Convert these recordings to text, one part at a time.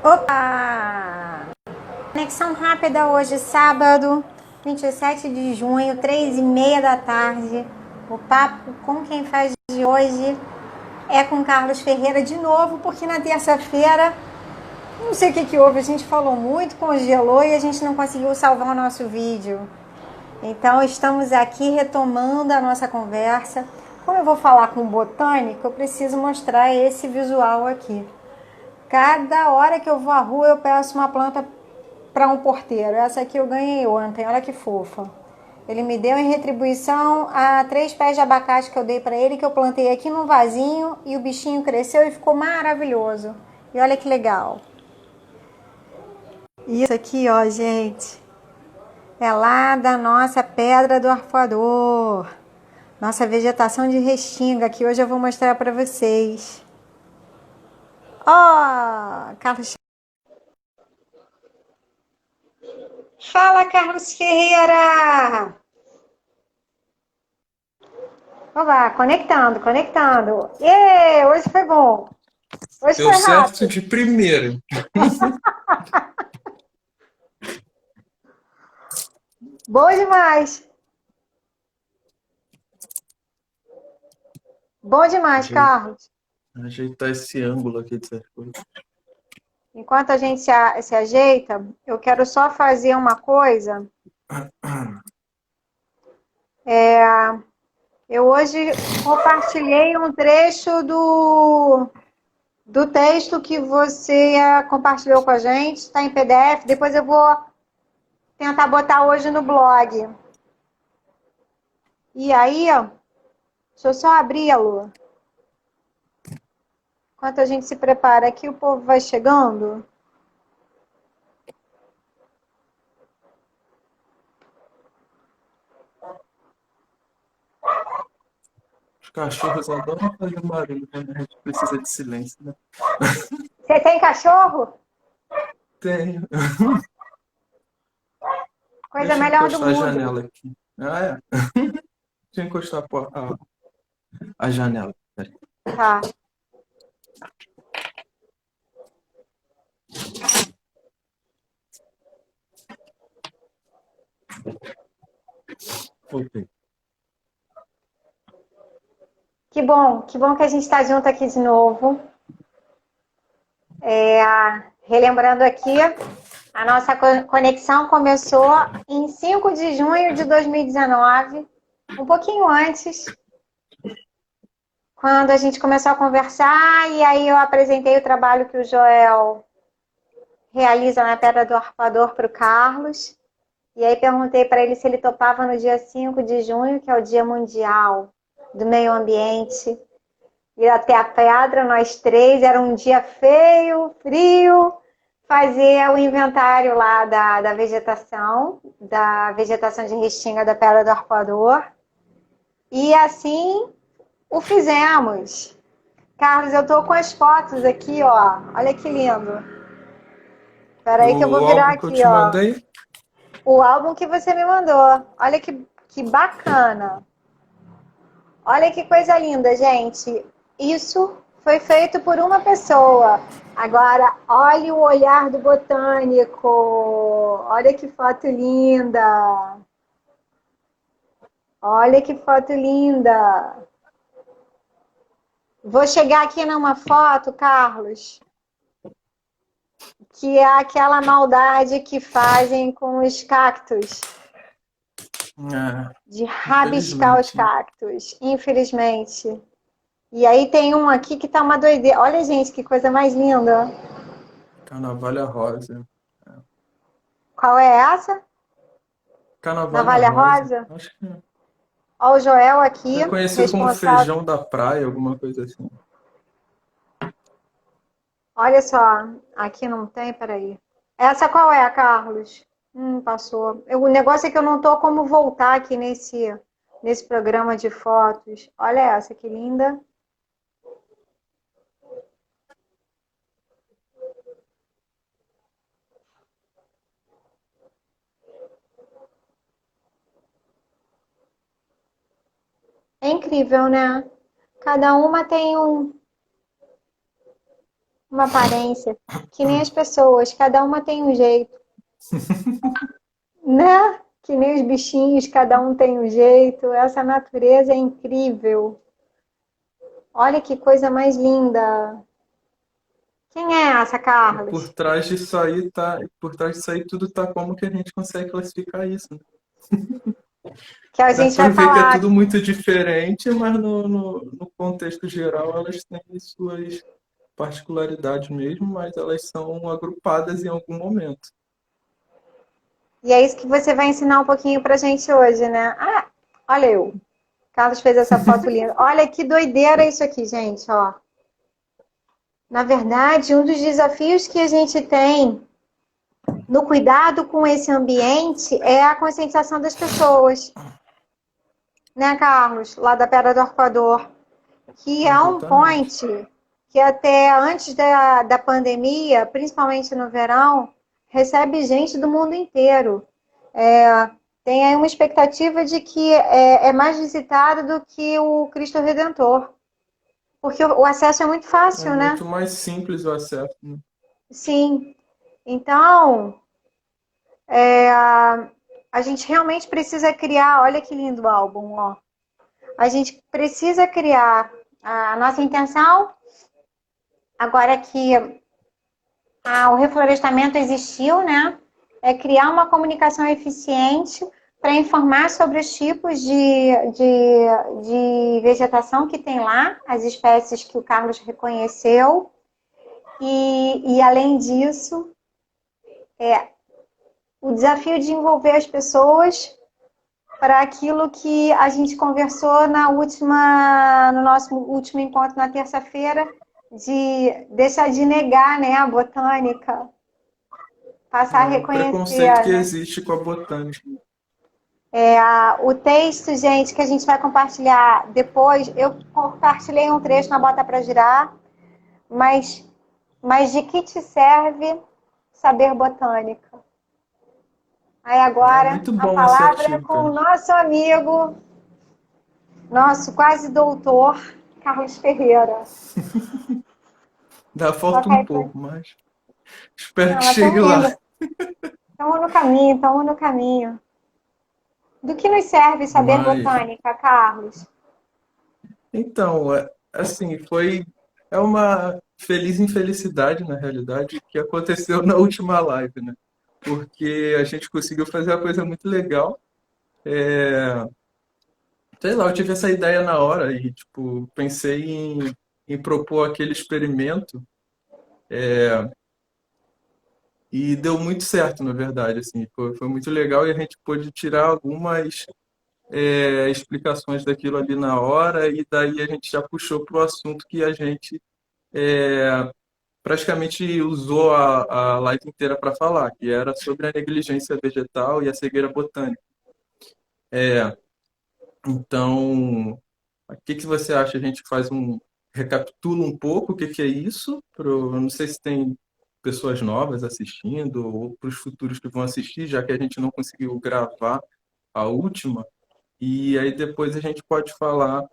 Opa! Conexão rápida hoje, sábado, 27 de junho, 3h30 da tarde. O papo com quem faz de hoje é com Carlos Ferreira de novo, porque na terça-feira, não sei o que houve, a gente falou muito, congelou e a gente não conseguiu salvar o nosso vídeo. Então estamos aqui retomando a nossa conversa. Como eu vou falar com o botânico, eu preciso mostrar esse visual aqui. Cada hora que eu vou à rua, eu peço uma planta para um porteiro. Essa aqui eu ganhei ontem, olha que fofa. Ele me deu em retribuição a 3 pés de abacate que eu dei para ele, que eu plantei aqui num vasinho e o bichinho cresceu e ficou maravilhoso. E olha que legal. Isso aqui, ó, gente, é lá da nossa pedra do arpoador. Nossa vegetação de restinga, que hoje eu vou mostrar para vocês. Ó, Carlos. Fala, Carlos Ferreira! Oba, conectando. E hoje foi bom. Hoje Deu foi certo rápido. de primeira. Bom demais. Bom demais, Ajei- Carlos. Ajeitar esse ângulo aqui dessas coisas. Enquanto a gente se ajeita, eu quero só fazer uma coisa. Eu hoje compartilhei um trecho do texto que você compartilhou com a gente. Está em PDF. Depois eu vou tentar botar hoje no blog. E aí, ó, deixa eu só abrir a lua. Enquanto a gente se prepara aqui, o povo vai chegando. Os cachorros adoram fazer barulho quando a gente precisa de silêncio, né? Você tem cachorro? Tenho. Coisa Deixa eu melhor do encostar a mundo. janela aqui. Ah, é. Deixa eu encostar a janela. Peraí. Tá. Voltei. Que bom que a gente está junto aqui de novo. Relembrando aqui, a nossa conexão começou em 5 de junho de 2019, um pouquinho antes, quando a gente começou a conversar, e aí eu apresentei o trabalho que o Joel realiza na Pedra do Arpoador para o Carlos. E aí perguntei para ele se ele topava no dia 5 de junho, que é o Dia Mundial do Meio Ambiente, ir até a pedra, nós três, era um dia feio, frio, fazer o inventário lá da vegetação de restinga da Pedra do Arpoador. E assim o fizemos. Carlos, eu tô com as fotos aqui, ó. Olha que lindo. Espera aí que eu vou O virar álbum que eu aqui, te ó. mandei, O álbum que você me mandou. Olha que bacana. Olha que coisa linda, gente. Isso foi feito por uma pessoa. Agora, olhe o olhar do botânico. Olha que foto linda. Olha que foto linda. Vou chegar aqui numa foto, Carlos, que é aquela maldade que fazem com os cactos, ah, de rabiscar os infelizmente, cactos, infelizmente. E aí tem um aqui que tá uma doideira. Olha, gente, que coisa mais linda. Carnavalha Rosa. Qual é essa? Carnavalha Navalha Rosa. Rosa? Acho que Ó, o Joel aqui, é conhecido como responsável. feijão da praia, alguma coisa assim. Olha só, aqui não tem, peraí. Essa qual é, Carlos? Passou. O negócio é que eu não tô como voltar aqui nesse programa de fotos. Olha essa, que linda. É incrível, né? Cada uma tem uma aparência, que nem as pessoas, cada uma tem um jeito, né? Que nem os bichinhos, cada um tem um jeito. Essa natureza é incrível. Olha que coisa mais linda. Quem é essa, E por Carlos? trás disso aí tá, por trás disso aí tudo tá como que a gente consegue classificar isso, né? Que a Dá gente para vai ver que é falar. tudo muito diferente, mas no contexto geral elas têm suas particularidades mesmo, mas elas são agrupadas em algum momento. E é isso que você vai ensinar um pouquinho pra gente hoje, né? Ah, olha eu. Carlos fez essa foto linda. Olha que doideira isso aqui, gente, ó. Na verdade, um dos desafios que a gente tem no cuidado com esse ambiente é a conscientização das pessoas, né, Carlos? Lá da Pedra do Arpoador, que é um Exatamente. point que até antes da pandemia, principalmente no verão, recebe gente do mundo inteiro. Tem aí uma expectativa de que é mais visitado do que o Cristo Redentor, porque o acesso é muito É fácil, né? muito mais simples o acesso, né? Sim. Então, a gente realmente precisa criar. Olha que lindo o álbum, ó. A gente precisa criar a nossa intenção. Agora que o reflorestamento existiu, né? É criar uma comunicação eficiente para informar sobre os tipos de vegetação que tem lá, as espécies que o Carlos reconheceu. E além disso, o desafio de envolver as pessoas para aquilo que a gente conversou no nosso último encontro na terça-feira, de deixar de negar, né, a botânica, passar a É o preconceito reconhecer, que né? existe com a botânica. O texto, gente, que a gente vai compartilhar depois, eu compartilhei um trecho na Bota para Girar, mas, mas de que te serve saber botânica? Aí É agora muito a bom esse palavra é artigo, com cara. o nosso amigo, nosso quase doutor, Carlos Ferreira. Dá falta Toca um aí pra... pouco, mas espero Não, que mas chegue estamos lá. indo. Estamos no caminho, estamos no caminho. Do que nos serve saber Mas botânica, Carlos? então, assim, é uma feliz infelicidade, na realidade, que aconteceu na última live, né? Porque a gente conseguiu fazer uma coisa muito legal. Sei lá, eu tive essa ideia na hora e, tipo, pensei em propor aquele experimento e deu muito certo, na verdade, assim, foi muito legal e a gente pôde tirar algumas explicações daquilo ali na hora e daí a gente já puxou para o assunto que a gente praticamente usou a live inteira para falar, que era sobre a negligência vegetal e a cegueira botânica. Então, o que que você acha? A gente recapitula um pouco o que que é isso? Eu não sei se tem pessoas novas assistindo ou para os futuros que vão assistir, já que a gente não conseguiu gravar a última. E aí depois a gente pode falar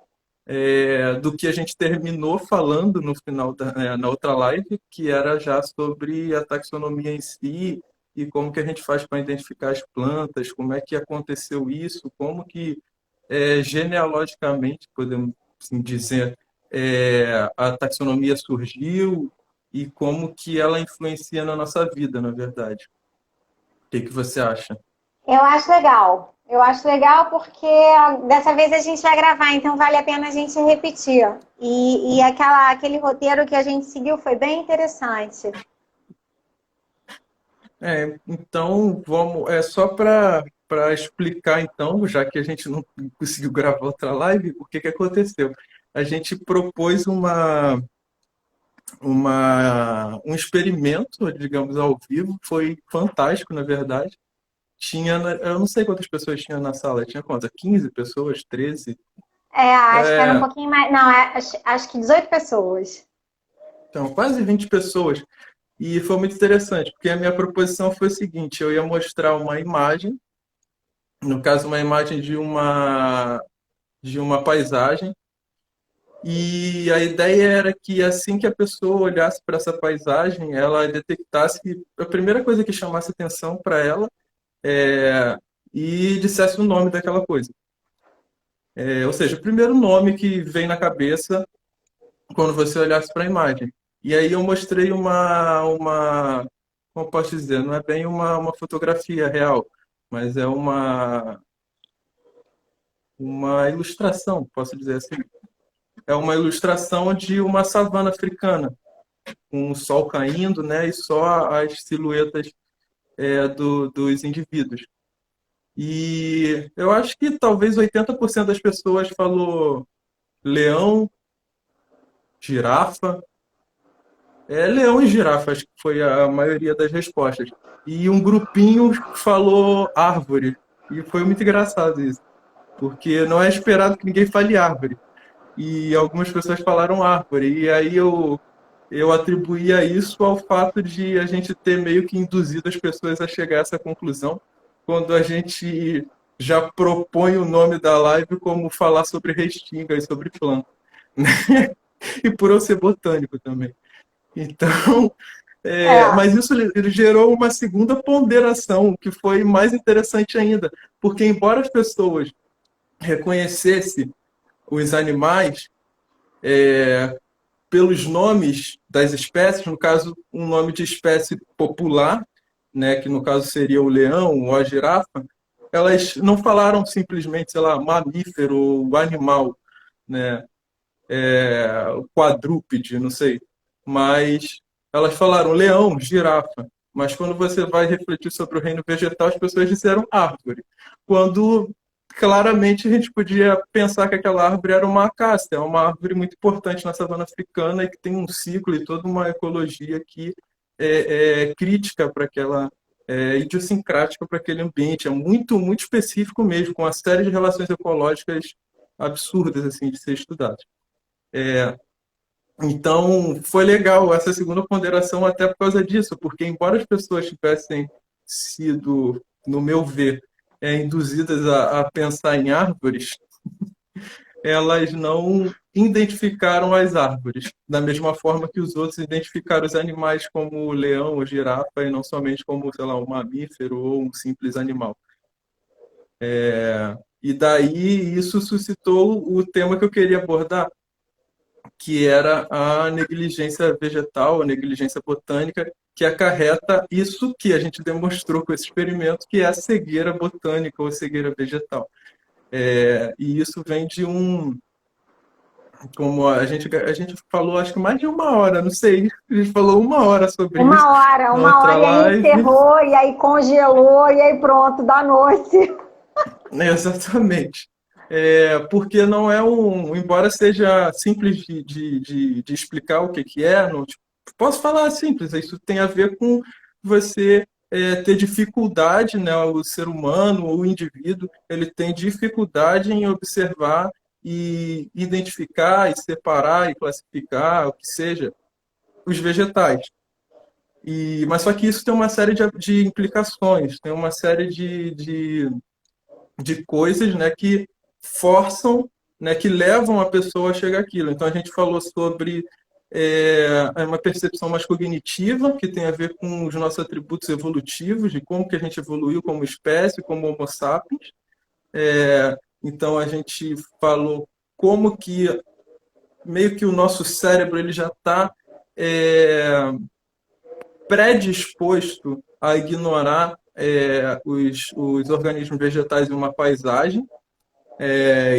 do que a gente terminou falando no final na outra live, que era já sobre a taxonomia em si e como que a gente faz para identificar as plantas, como é que aconteceu isso, como que genealogicamente, podemos assim dizer, a taxonomia surgiu e como que ela influencia na nossa vida, na verdade. O que que você acha? Eu acho legal. Eu acho legal porque dessa vez a gente vai gravar, então vale a pena a gente repetir. E aquele roteiro que a gente seguiu foi bem interessante. Então é só para explicar então, já que a gente não conseguiu gravar outra live, o que que aconteceu? A gente propôs um experimento, digamos, ao vivo, foi fantástico, na verdade. Eu não sei quantas pessoas tinha na sala, tinha quantas? 15 pessoas, 13? Acho que era um É, pouquinho mais. Não, acho que 18 pessoas. então, quase 20 pessoas. E foi muito interessante, porque a minha proposição foi o seguinte: eu ia mostrar uma imagem, no caso, uma imagem de uma paisagem, E a ideia era que assim que a pessoa olhasse para essa paisagem, ela detectasse que a primeira coisa que chamasse atenção para ela é, e dissesse o nome daquela coisa. Ou seja, o primeiro nome que vem na cabeça quando você olhasse para a imagem. E aí eu mostrei como posso dizer, não é bem uma fotografia real, mas é uma ilustração, posso dizer assim. É uma ilustração de uma savana africana, com o sol caindo, né, e só as silhuetas dos indivíduos. E eu acho que talvez 80% das pessoas falou leão, girafa. Leão e girafa, acho que foi a maioria das respostas. E um grupinho falou árvore. E foi muito engraçado isso, porque não é esperado que ninguém fale árvore. E algumas pessoas falaram árvore. E aí eu atribuía isso ao fato de a gente ter meio que induzido as pessoas a chegar a essa conclusão quando a gente já propõe o nome da live como falar sobre restinga e sobre planta. E por eu ser botânico também. Então, É, mas isso ele gerou uma segunda ponderação, que foi mais interessante ainda, porque embora as pessoas reconhecessem os animais pelos nomes das espécies, no caso, um nome de espécie popular, né, que no caso seria o leão ou a girafa, elas não falaram simplesmente, sei lá, mamífero ou animal, né, quadrúpede, não sei. Mas elas falaram leão, girafa. Mas quando você vai refletir sobre o reino vegetal, as pessoas disseram árvore. Quando claramente a gente podia pensar que aquela árvore era uma acácia, é uma árvore muito importante na savana africana e que tem um ciclo e toda uma ecologia que é crítica para aquela, idiosincrática para aquele ambiente. É muito, muito específico mesmo, com uma série de relações ecológicas absurdas assim de ser estudadas. Então, foi legal essa segunda ponderação até por causa disso, porque embora as pessoas tivessem sido, no meu ver, induzidas a pensar em árvores, elas não identificaram as árvores, da mesma forma que os outros identificaram os animais como o leão ou girafa, e não somente como, sei lá, um mamífero ou um simples animal. E daí isso suscitou o tema que eu queria abordar, que era a negligência vegetal, a negligência botânica, que acarreta isso que a gente demonstrou com esse experimento, que é a cegueira botânica ou cegueira vegetal. E isso vem de como a gente falou, acho que mais de uma hora, não sei, a gente falou uma hora sobre isso na uma outra hora, e aí live. encerrou, e aí congelou, e aí pronto, da noite. Exatamente. Porque não é embora seja simples de explicar o que é, não, tipo, posso falar simples, isso tem a ver com você ter dificuldade, né, o ser humano ou o indivíduo, ele tem dificuldade em observar e identificar e separar e classificar, o que seja, os vegetais. Mas só que isso tem uma série de implicações, tem uma série de coisas, né, que forçam, né, que levam a pessoa a chegar àquilo. Então a gente falou sobre uma percepção mais cognitiva, que tem a ver com os nossos atributos evolutivos, de como que a gente evoluiu como espécie, como Homo sapiens. Então a gente falou como que meio que o nosso cérebro ele já está predisposto a ignorar os organismos vegetais em uma paisagem.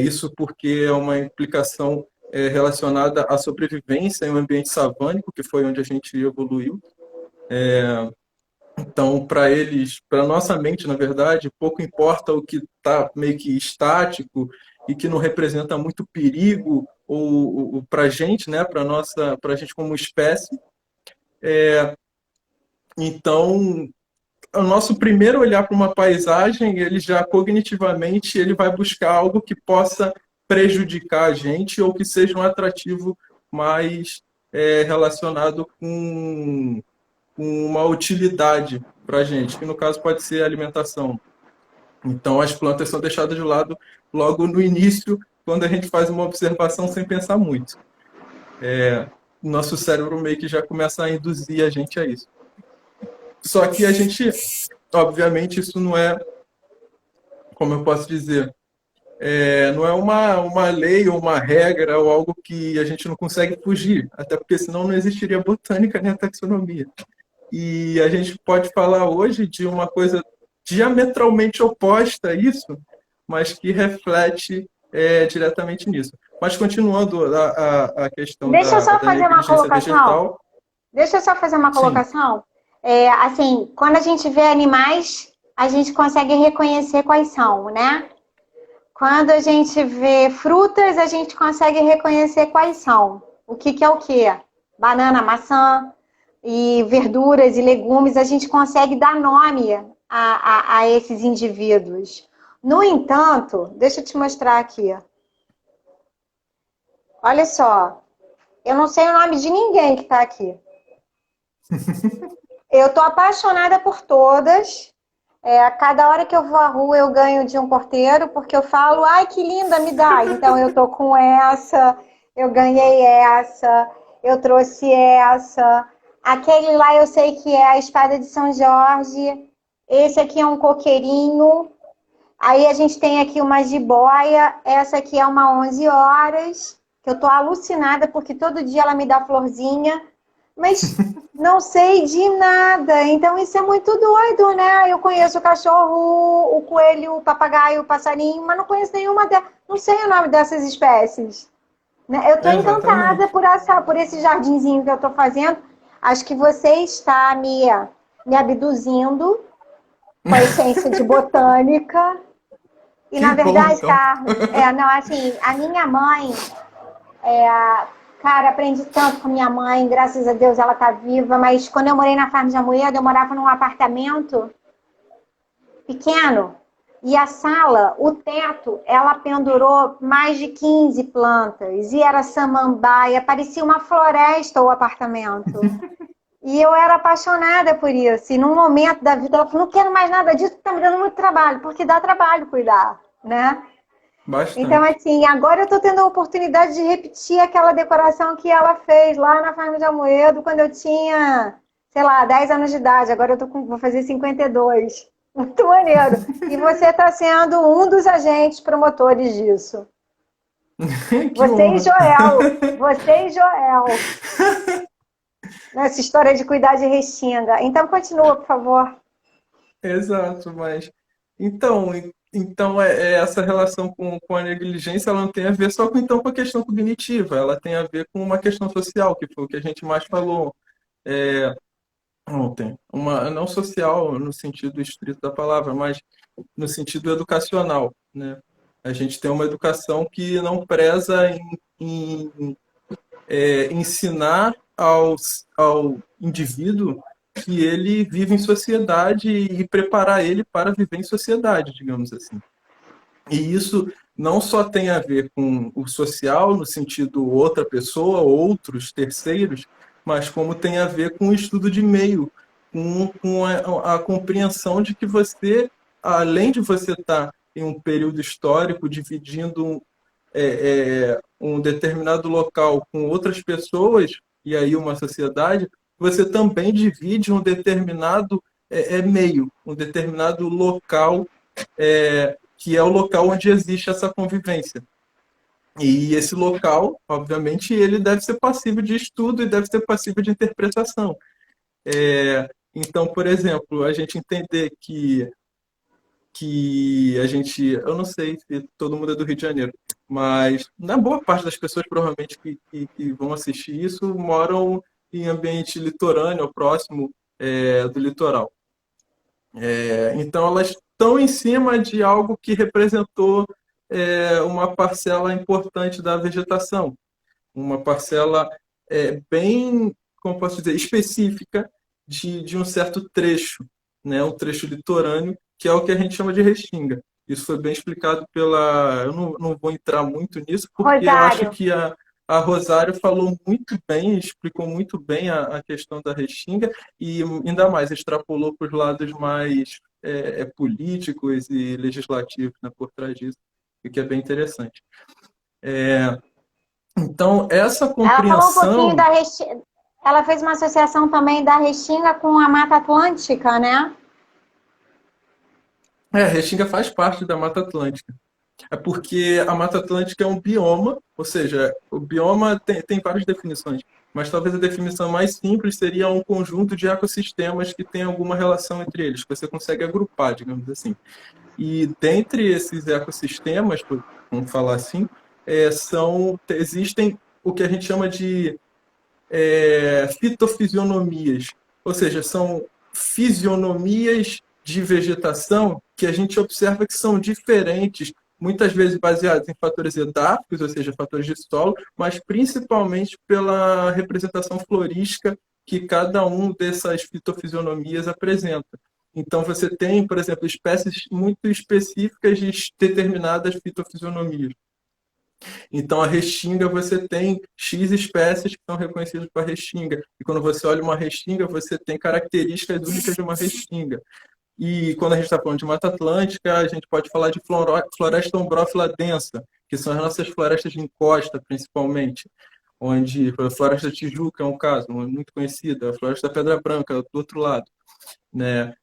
Isso porque é uma implicação relacionada à sobrevivência em um ambiente savânico, que foi onde a gente evoluiu. Então, para eles, para nossa mente, na verdade, pouco importa o que está meio que estático e que não representa muito perigo ou para a gente, né, para a gente como espécie. Então, o nosso primeiro olhar para uma paisagem, ele já cognitivamente ele vai buscar algo que possa prejudicar a gente ou que seja um atrativo mais relacionado com uma utilidade para a gente, que no caso pode ser a alimentação. Então, as plantas são deixadas de lado logo no início, quando a gente faz uma observação sem pensar muito. Nosso cérebro meio que já começa a induzir a gente a isso. Só que a gente, obviamente, isso não é, como eu posso dizer, não é uma lei ou uma regra ou algo que a gente não consegue fugir, até porque senão não existiria botânica nem a taxonomia. E a gente pode falar hoje de uma coisa diametralmente oposta a isso, mas que reflete diretamente nisso. Mas continuando a questão Deixa eu só da fazer uma negligência colocação. vegetal, Deixa eu só fazer uma sim, colocação. Assim, quando a gente vê animais, a gente consegue reconhecer quais são, né? Quando a gente vê frutas, a gente consegue reconhecer quais são. O que que é o quê? Banana, maçã e verduras e legumes, a gente consegue dar nome a esses indivíduos. No entanto, deixa eu te mostrar aqui. Olha só, eu não sei o nome de ninguém que está aqui. Eu tô apaixonada por todas. A cada hora que eu vou à rua eu ganho de um porteiro, porque eu falo, ai que linda, me dá. Então eu tô com essa, eu ganhei essa, eu trouxe essa. Aquele lá eu sei que é a espada de São Jorge. Esse aqui é um coqueirinho. Aí a gente tem aqui uma jiboia. Essa aqui é uma 11 horas, que eu tô alucinada porque todo dia ela me dá florzinha. Mas não sei de nada. Então isso é muito doido, né? Eu conheço o cachorro, o coelho, o papagaio, o passarinho, mas não conheço nenhuma delas. Não sei o nome dessas espécies. Né? Eu estou encantada exatamente. por esse jardinzinho que eu estou fazendo. Acho que você está me abduzindo com a essência de botânica. E Que na bom, verdade, então. Carlos, não, assim, a minha mãe, cara, aprendi tanto com minha mãe, graças a Deus ela tá viva, mas quando eu morei na Farm de Amoedo, eu morava num apartamento pequeno, e a sala, o teto, ela pendurou mais de 15 plantas, e era samambaia, parecia uma floresta o apartamento. E eu era apaixonada por isso, e num momento da vida ela falou, não quero mais nada disso, tá me dando muito trabalho, porque dá trabalho cuidar, né? Então, Bastante. assim, agora eu estou tendo a oportunidade de repetir aquela decoração que ela fez lá na Farm de Amoedo quando eu tinha, sei lá, 10 anos de idade. Agora vou fazer 52. Muito maneiro. E você está sendo um dos agentes promotores disso. Que honra. Você e Joel, nessa história de cuidar de restinga. Então, continua, por favor. Exato, mas então essa relação com a negligência, ela não tem a ver só com a questão cognitiva, ela tem a ver com uma questão social, que foi o que a gente mais falou ontem. Uma não social no sentido estrito da palavra, mas no sentido educacional, né? A gente tem uma educação que não preza em ensinar ao indivíduo que ele vive em sociedade e preparar ele para viver em sociedade, digamos assim. E isso não só tem a ver com o social, no sentido outra pessoa, outros, terceiros, mas como tem a ver com o estudo de meio, com a compreensão de que você, além de você estar em um período histórico, dividindo um determinado local com outras pessoas, e aí uma sociedade, você também divide um determinado meio, um determinado local, que é o local onde existe essa convivência. E esse local, obviamente, ele deve ser passível de estudo e deve ser passível de interpretação. Então, por exemplo, a gente entender que a gente, eu não sei se todo mundo é do Rio de Janeiro, mas na boa parte das pessoas provavelmente que vão assistir isso moram em ambiente litorâneo, ou próximo do litoral. Então elas estão em cima de algo que representou uma parcela importante da vegetação, uma parcela bem, como posso dizer, específica de um certo trecho, né? Um trecho litorâneo, que é o que a gente chama de restinga. Isso foi bem explicado pela. Eu não vou entrar muito nisso, porque eu acho Rosário. que a Rosário falou muito bem, explicou muito bem a questão da restinga e ainda mais extrapolou para os lados mais políticos e legislativos, né, por trás disso, o que é bem interessante. Então, essa Ela falou um pouquinho compreensão. da Restinga. Ela fez uma associação também da Restinga com a Mata Atlântica, né? A Restinga faz parte da Mata Atlântica. É porque a Mata Atlântica é um bioma, ou seja, o bioma tem várias definições, mas talvez a definição mais simples seria um conjunto de ecossistemas que tem alguma relação entre eles, que você consegue agrupar, digamos assim. E dentre esses ecossistemas, vamos falar assim, existem o que a gente chama de fitofisionomias, ou seja, são fisionomias de vegetação que a gente observa que são diferentes, muitas vezes baseadas em fatores edáficos, ou seja, fatores de solo, mas principalmente pela representação florística que cada um dessas fitofisionomias apresenta. Então, você tem, por exemplo, espécies muito específicas de determinadas fitofisionomias. Então, a restinga, você tem X espécies que são reconhecidas por restinga. E quando você olha uma restinga, você tem características únicas de uma restinga. E quando a gente está falando de Mata Atlântica, a gente pode falar de floresta ombrófila densa, que são as nossas florestas de encosta, principalmente, onde a Floresta da Tijuca é um caso muito conhecido, a Floresta da Pedra Branca, do outro lado, né?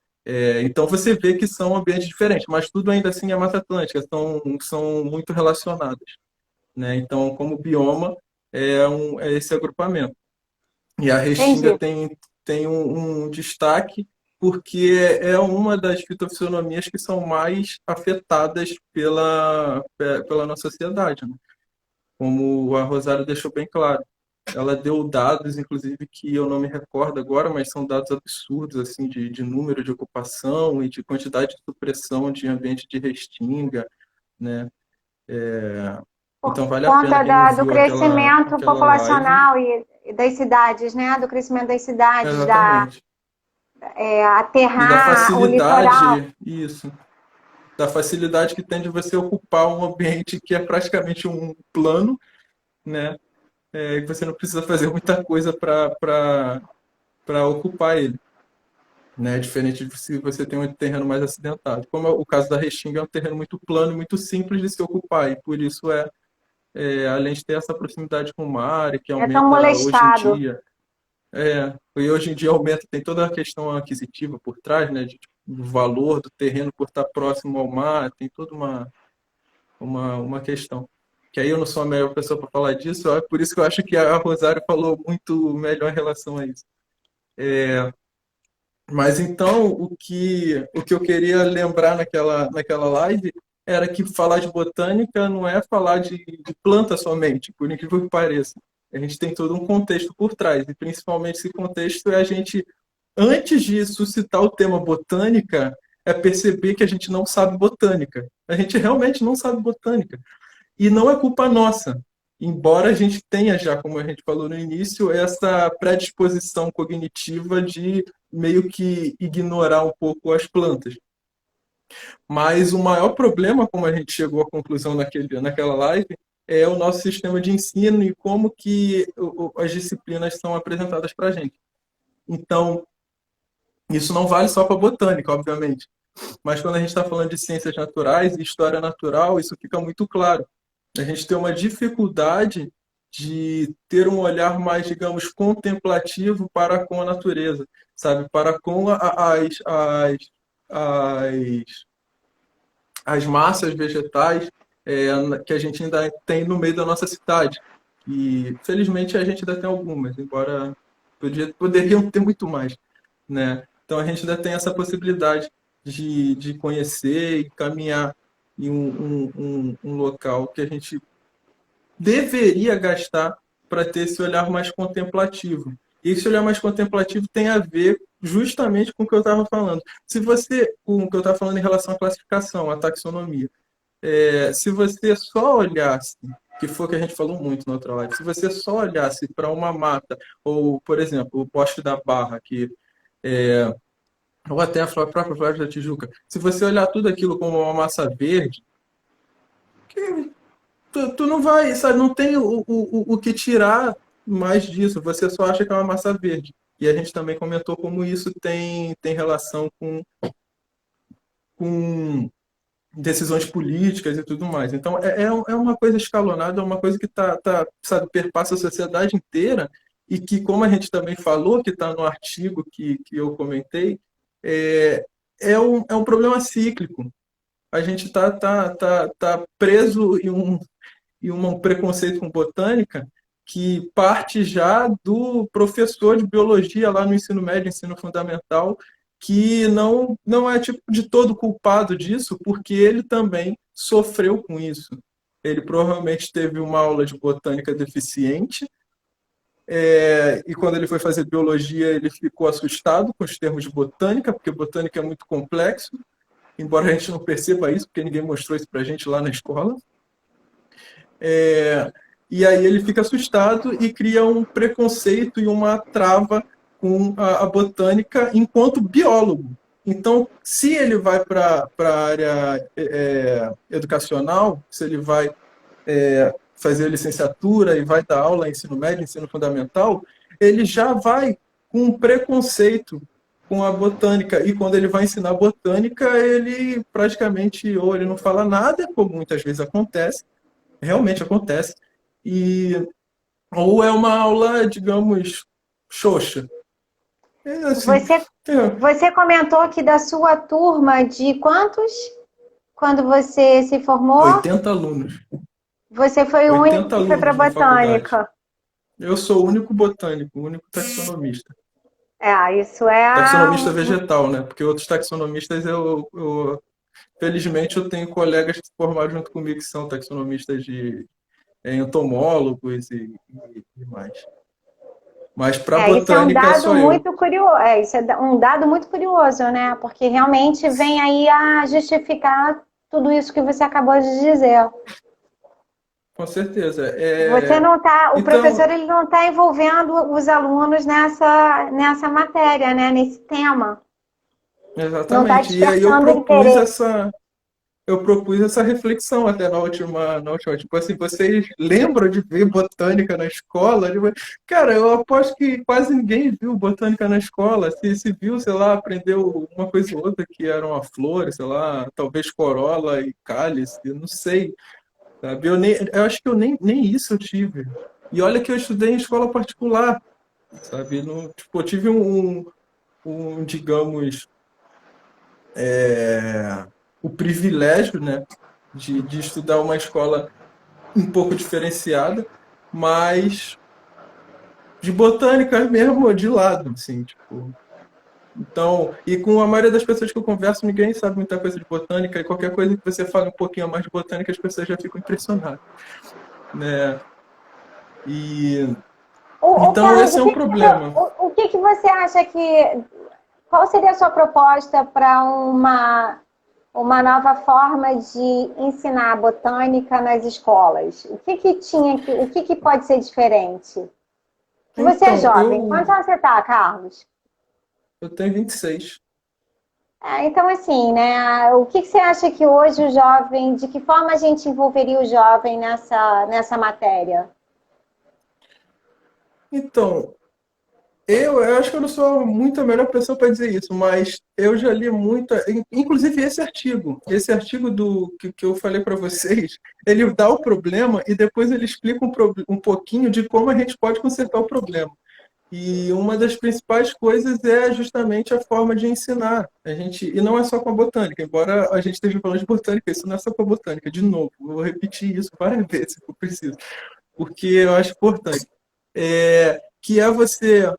Então você vê que são ambientes diferentes, mas tudo ainda assim é Mata Atlântica, são muito relacionadas, né? Então, como bioma, é esse agrupamento. E a Restinga Entendi. tem um destaque porque é uma das fitofisionomias que são mais afetadas pela nossa sociedade, né? Como a Rosário deixou bem claro. Ela deu dados, inclusive, que eu não me recordo agora, mas são dados absurdos, assim, de número de ocupação e de quantidade de supressão de ambiente de restinga, né? Por Então, vale a pena conta quem não do viu crescimento aquela live. populacional e das cidades, né? Do crescimento das cidades, Exatamente. E da aterrar o litoral. facilidade, isso, da facilidade que tem de você ocupar um ambiente que é praticamente um plano, né? Que você não precisa fazer muita coisa para ocupar ele, né? Diferente de se você tem um terreno mais acidentado. Como é o caso da Restinga, é um terreno muito plano e muito simples de se ocupar, e por isso além de ter essa proximidade com o mar, que É tão aumenta hoje em molestado. dia. E hoje em dia aumenta, tem toda a questão aquisitiva por trás, né? Do valor do terreno por estar próximo ao mar, tem toda uma questão. Que aí eu não sou a melhor pessoa para falar disso, é por isso que eu acho que a Rosário falou muito melhor em relação a isso. Mas então, o que eu queria lembrar naquela live era que falar de botânica não é falar de planta somente, por incrível que pareça. A gente tem todo um contexto por trás, e principalmente esse contexto é a gente, antes de suscitar o tema botânica, é perceber que a gente não sabe botânica. A gente realmente não sabe botânica. E não é culpa nossa. Embora a gente tenha já, como a gente falou no início, essa predisposição cognitiva de meio que ignorar um pouco as plantas. Mas o maior problema, como a gente chegou à conclusão naquela live, é o nosso sistema de ensino e como que as disciplinas são apresentadas para a gente. Então, isso não vale só para botânica, obviamente. Mas quando a gente está falando de ciências naturais e história natural, isso fica muito claro. A gente tem uma dificuldade de ter um olhar mais, digamos, contemplativo para com a natureza, sabe? Para com as, as massas vegetais que a gente ainda tem no meio da nossa cidade. E, felizmente, a gente ainda tem algumas, embora poderiam ter muito mais, né? Então, a gente ainda tem essa possibilidade de conhecer e caminhar em um local que a gente deveria gastar para ter esse olhar mais contemplativo. E esse olhar mais contemplativo tem a ver justamente com o que eu estava falando. Se você, com o que eu estava falando em relação à classificação, à taxonomia, se você só olhasse, que foi o que a gente falou muito na outra live, se você só olhasse para uma mata, ou, por exemplo, o Bosque da Barra, ou até a própria Floresta da Tijuca, se você olhar tudo aquilo como uma massa verde, tu não vai, sabe, não tem o que tirar mais disso, você só acha que é uma massa verde. E a gente também comentou como isso tem relação com decisões políticas e tudo mais. Então, é uma coisa escalonada, é uma coisa que sabe, perpassa a sociedade inteira e que, como a gente também falou, que está no artigo que eu comentei, é, é um problema cíclico. A gente tá preso em um preconceito com botânica que parte já do professor de biologia lá no ensino médio, ensino fundamental, que não é tipo de todo culpado disso, porque ele também sofreu com isso. Ele provavelmente teve uma aula de botânica deficiente, e quando ele foi fazer biologia, ele ficou assustado com os termos de botânica, porque botânica é muito complexo, embora a gente não perceba isso, porque ninguém mostrou isso para a gente lá na escola. E aí ele fica assustado e cria um preconceito e uma trava com a botânica enquanto biólogo. Então, se ele vai para a área educacional, se ele vai fazer licenciatura e vai dar aula em ensino médio, ensino fundamental, ele já vai com um preconceito com a botânica. E quando ele vai ensinar botânica, ele praticamente ou ele não fala nada, como muitas vezes acontece, realmente acontece, ou é uma aula, digamos, xoxa. Assim, Você comentou aqui da sua turma de quantos? Quando você se formou? 80 alunos. Você foi o único 80 que foi para alunos na faculdade. botânica. Eu sou o único botânico, o único taxonomista. Isso é Taxonomista vegetal, né? Porque outros taxonomistas, felizmente, eu tenho colegas que se formaram junto comigo que são taxonomistas de entomólogos e mais. Mas para isso é um botânica dado sou eu. muito curioso. Isso é um dado muito curioso, né? Porque realmente vem aí a justificar tudo isso que você acabou de dizer. Com certeza. Você não tá, o Então, professor ele não está envolvendo os alunos nessa matéria, né? Nesse tema. Não está exatamente. E aí despertando interesse. eu propus essa reflexão até na última, tipo assim, vocês lembram de ver botânica na escola? Tipo, cara, eu aposto que quase ninguém viu botânica na escola. Se viu, sei lá, aprendeu uma coisa ou outra que era uma flor, sei lá, talvez corola e cálice, eu não sei, sabe? Eu acho que nem isso eu tive. E olha que eu estudei em escola particular, sabe? No, tipo, eu tive digamos, o privilégio, né, de estudar uma escola um pouco diferenciada, mas de botânica mesmo de lado, assim, tipo. Então, e com a maioria das pessoas que eu converso, ninguém sabe muita coisa de botânica, e qualquer coisa que você fale um pouquinho mais de botânica, as pessoas já ficam impressionadas, né? E então Carlos, esse é um problema. o que você acha que... Qual seria a sua proposta para uma nova forma de ensinar botânica nas escolas? O que pode ser diferente? Que você é Então, jovem. Quantos anos você está, Carlos? eu tenho 26. Então, assim, né? O que você acha que hoje o jovem, de que forma a gente envolveria o jovem nessa matéria? Então, eu acho que eu não sou muito a melhor pessoa para dizer isso, mas eu já li muita, inclusive esse artigo que eu falei para vocês, ele dá o problema e depois ele explica um pouquinho de como a gente pode consertar o problema. E uma das principais coisas é justamente a forma de ensinar. E não é só com a botânica, embora a gente esteja falando de botânica, isso não é só com a botânica, de novo, eu vou repetir isso várias vezes, se for preciso, porque eu acho importante. Que é você,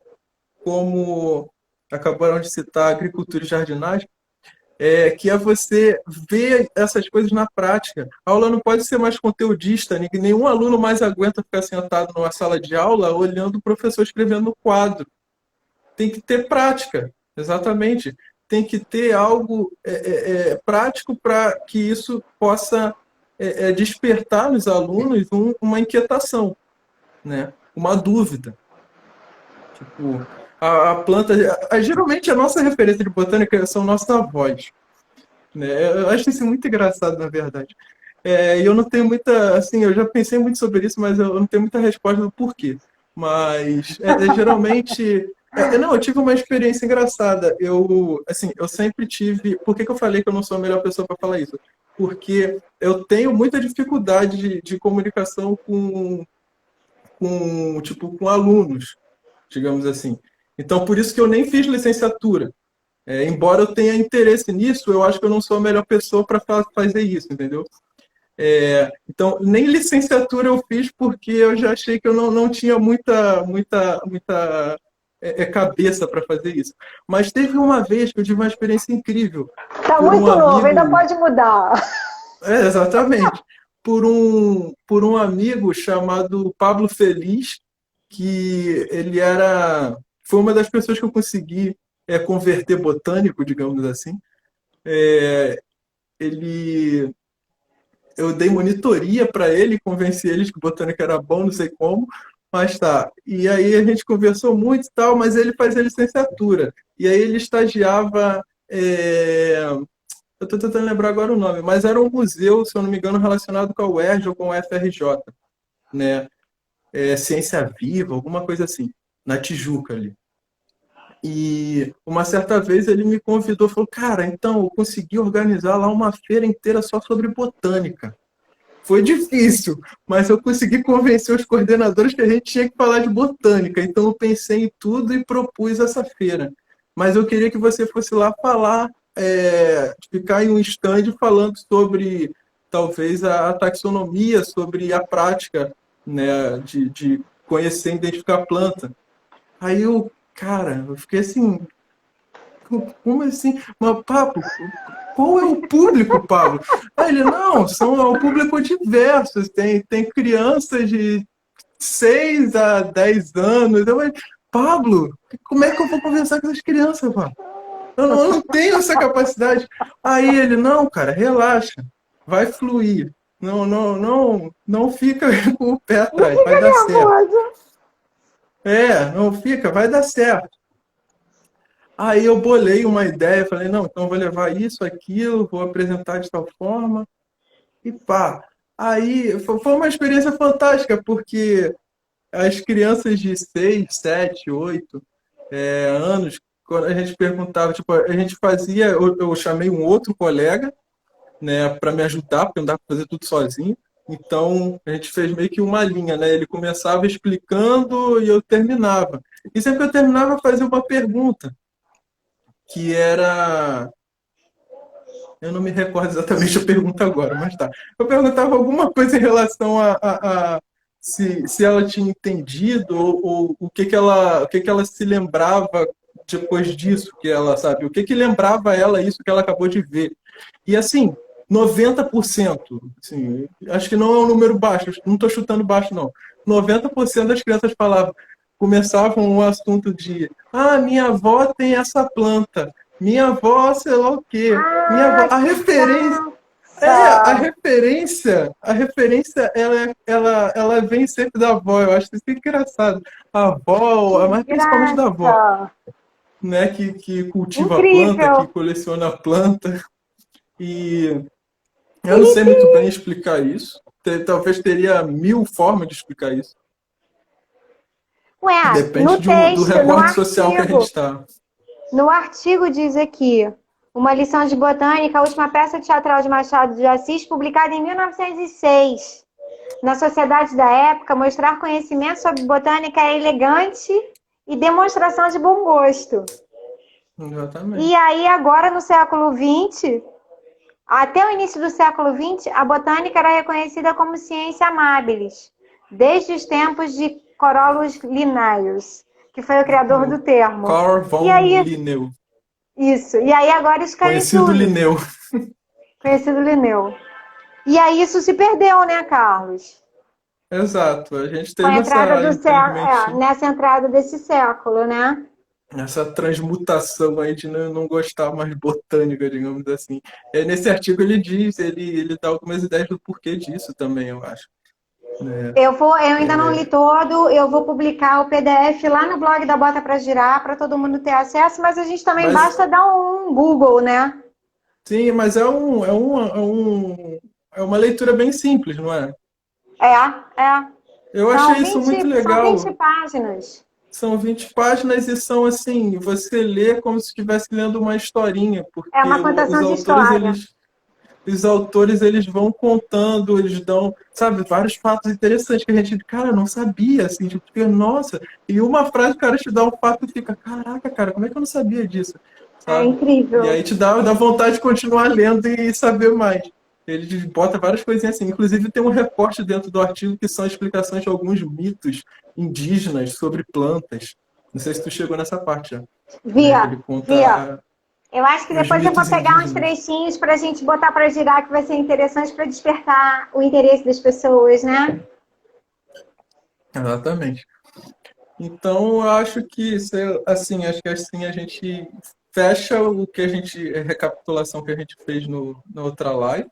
como acabaram de citar, agricultura e jardinagem, que é você ver essas coisas na prática. A aula não pode ser mais conteudista, nenhum aluno mais aguenta ficar sentado numa sala de aula olhando o professor escrevendo no quadro. Tem que ter prática, exatamente. Tem que ter algo prático para que isso possa despertar nos alunos uma inquietação, né? Uma dúvida. Tipo, a planta. Geralmente a nossa referência de botânica são nossos avós. Né? Eu acho isso muito engraçado, na verdade. E eu não tenho muita. Assim, eu já pensei muito sobre isso, mas eu não tenho muita resposta do porquê. Mas geralmente. Não, eu tive uma experiência engraçada. Eu sempre tive. Por que eu falei que eu não sou a melhor pessoa para falar isso? porque eu tenho muita dificuldade de comunicação tipo, com alunos, digamos assim. Então, por isso que eu nem fiz licenciatura. Embora eu tenha interesse nisso, eu acho que eu não sou a melhor pessoa para fazer isso, entendeu? Então, nem licenciatura eu fiz porque eu já achei que eu não tinha muita cabeça para fazer isso. Mas teve uma vez que eu tive uma experiência incrível Tá por um muito novo, ainda amigo. pode mudar. Exatamente. Por um amigo chamado Pablo Feliz, que ele foi uma das pessoas que eu consegui converter botânico, digamos assim. Ele Eu dei monitoria para ele, convenci eles que botânica era bom, não sei como, mas tá. E aí a gente conversou muito e tal, mas ele fazia licenciatura. E aí ele estagiava. Eu estou tentando lembrar agora o nome, mas era um museu, se eu não me engano, relacionado com a UERJ ou com a UFRJ, né? Ciência Viva, alguma coisa assim, na Tijuca ali. E uma certa vez ele me convidou, falou, cara, então eu consegui organizar lá uma feira inteira só sobre botânica. Foi difícil, mas eu consegui convencer os coordenadores que a gente tinha que falar de botânica. Então eu pensei em tudo e propus essa feira. Mas eu queria que você fosse lá falar, ficar em um stand falando sobre talvez a taxonomia, sobre a prática, né, de conhecer e identificar a planta. Aí eu fiquei assim, como assim? Mas, Pablo, qual é o público, Pablo? Aí ele, não, é um público diverso. Tem crianças de 6 a 10 anos. Eu falei, Pablo, como é que eu vou conversar com essas crianças, Pablo? Eu não tenho essa capacidade. Aí ele, não, cara, relaxa, vai fluir. Não fica com o pé Não atrás, vai fica dar certo. nervosa. Não fica, vai dar certo. Aí eu bolei uma ideia, falei, não, então eu vou levar isso, aquilo, vou apresentar de tal forma, e pá. Aí foi uma experiência fantástica, porque as crianças de 6, 7, 8 anos, quando a gente perguntava, tipo, a gente fazia, eu chamei um outro colega, né, para me ajudar, porque não dá para fazer tudo sozinho. Então, a gente fez meio que uma linha, né? Ele começava explicando e eu terminava. E sempre que eu terminava, eu fazia uma pergunta que era. Eu não me recordo exatamente a pergunta agora, mas tá. Eu perguntava alguma coisa em relação a se ela tinha entendido ou o que ela se lembrava depois disso que ela sabe, o que lembrava ela isso que ela acabou de ver. E assim, 90%, assim, acho que não é um número baixo, não estou chutando baixo não. 90% das crianças começavam o assunto de minha avó tem essa planta, minha avó, sei lá o quê. Minha avó, Ah, a que referência, graça. ela vem sempre da avó. Eu acho isso engraçado. A avó, Que mas principalmente da avó, graça. né? Que cultiva a planta, que Incrível. coleciona a planta. E eu não sei Felipe, muito bem explicar isso. Talvez teria 1000 formas de explicar isso. ué, Depende no do texto, recorte social que a gente está. no artigo diz aqui, uma lição de botânica, a última peça teatral de Machado de Assis, publicada em 1906. Na sociedade da época, mostrar conhecimento sobre botânica é elegante e demonstração de bom gosto. E Exatamente. aí, agora, no século XX, até o início do século XX, a botânica era reconhecida como ciência amabilis, desde os tempos de Carolus Linnaeus, que foi o criador do termo. Carl E von aí, Linneu. isso. E aí agora isso caiu em Conhecido tudo. Linneu. Conhecido Linneu. E aí isso se perdeu, né, Carlos? Exato. A gente Com a teve entrada essa, do século, infelizmente, nessa entrada desse século, né? essa transmutação aí de não gostar mais de botânica, digamos assim. Nesse artigo ele diz, ele dá algumas ideias do porquê disso também, eu acho. Né? Eu ainda não li todo, eu vou publicar o PDF lá no blog da Bota para Girar para todo mundo ter acesso, mas a gente também Mas basta dar um Google, né? sim, mas é uma leitura bem simples, não é? É. Eu São achei isso muito 20, são 20 legal. páginas. São 20 páginas e são assim, você lê como se estivesse lendo uma historinha, É porque uma os contação de autores história. eles os autores eles vão contando, eles dão, sabe, vários fatos interessantes que a gente, cara, não sabia, assim, tipo, nossa, e uma frase o cara te dá um fato e fica, caraca, cara, como é que eu não sabia disso, É sabe? E incrível. aí te dá vontade de continuar lendo e saber mais. Ele bota várias coisinhas assim. Inclusive tem um recorte dentro do artigo que são explicações de alguns mitos indígenas sobre plantas. Não sei se tu chegou nessa parte já. Né? Que Via, ele via. conta Eu acho que os depois eu vou mitos pegar uns indígenas. trechinhos para a gente botar para girar, que vai ser interessante para despertar o interesse das pessoas, né? Exatamente. Então, eu acho que, assim, acho que assim a gente fecha o que a gente, a recapitulação que a gente fez na outra live.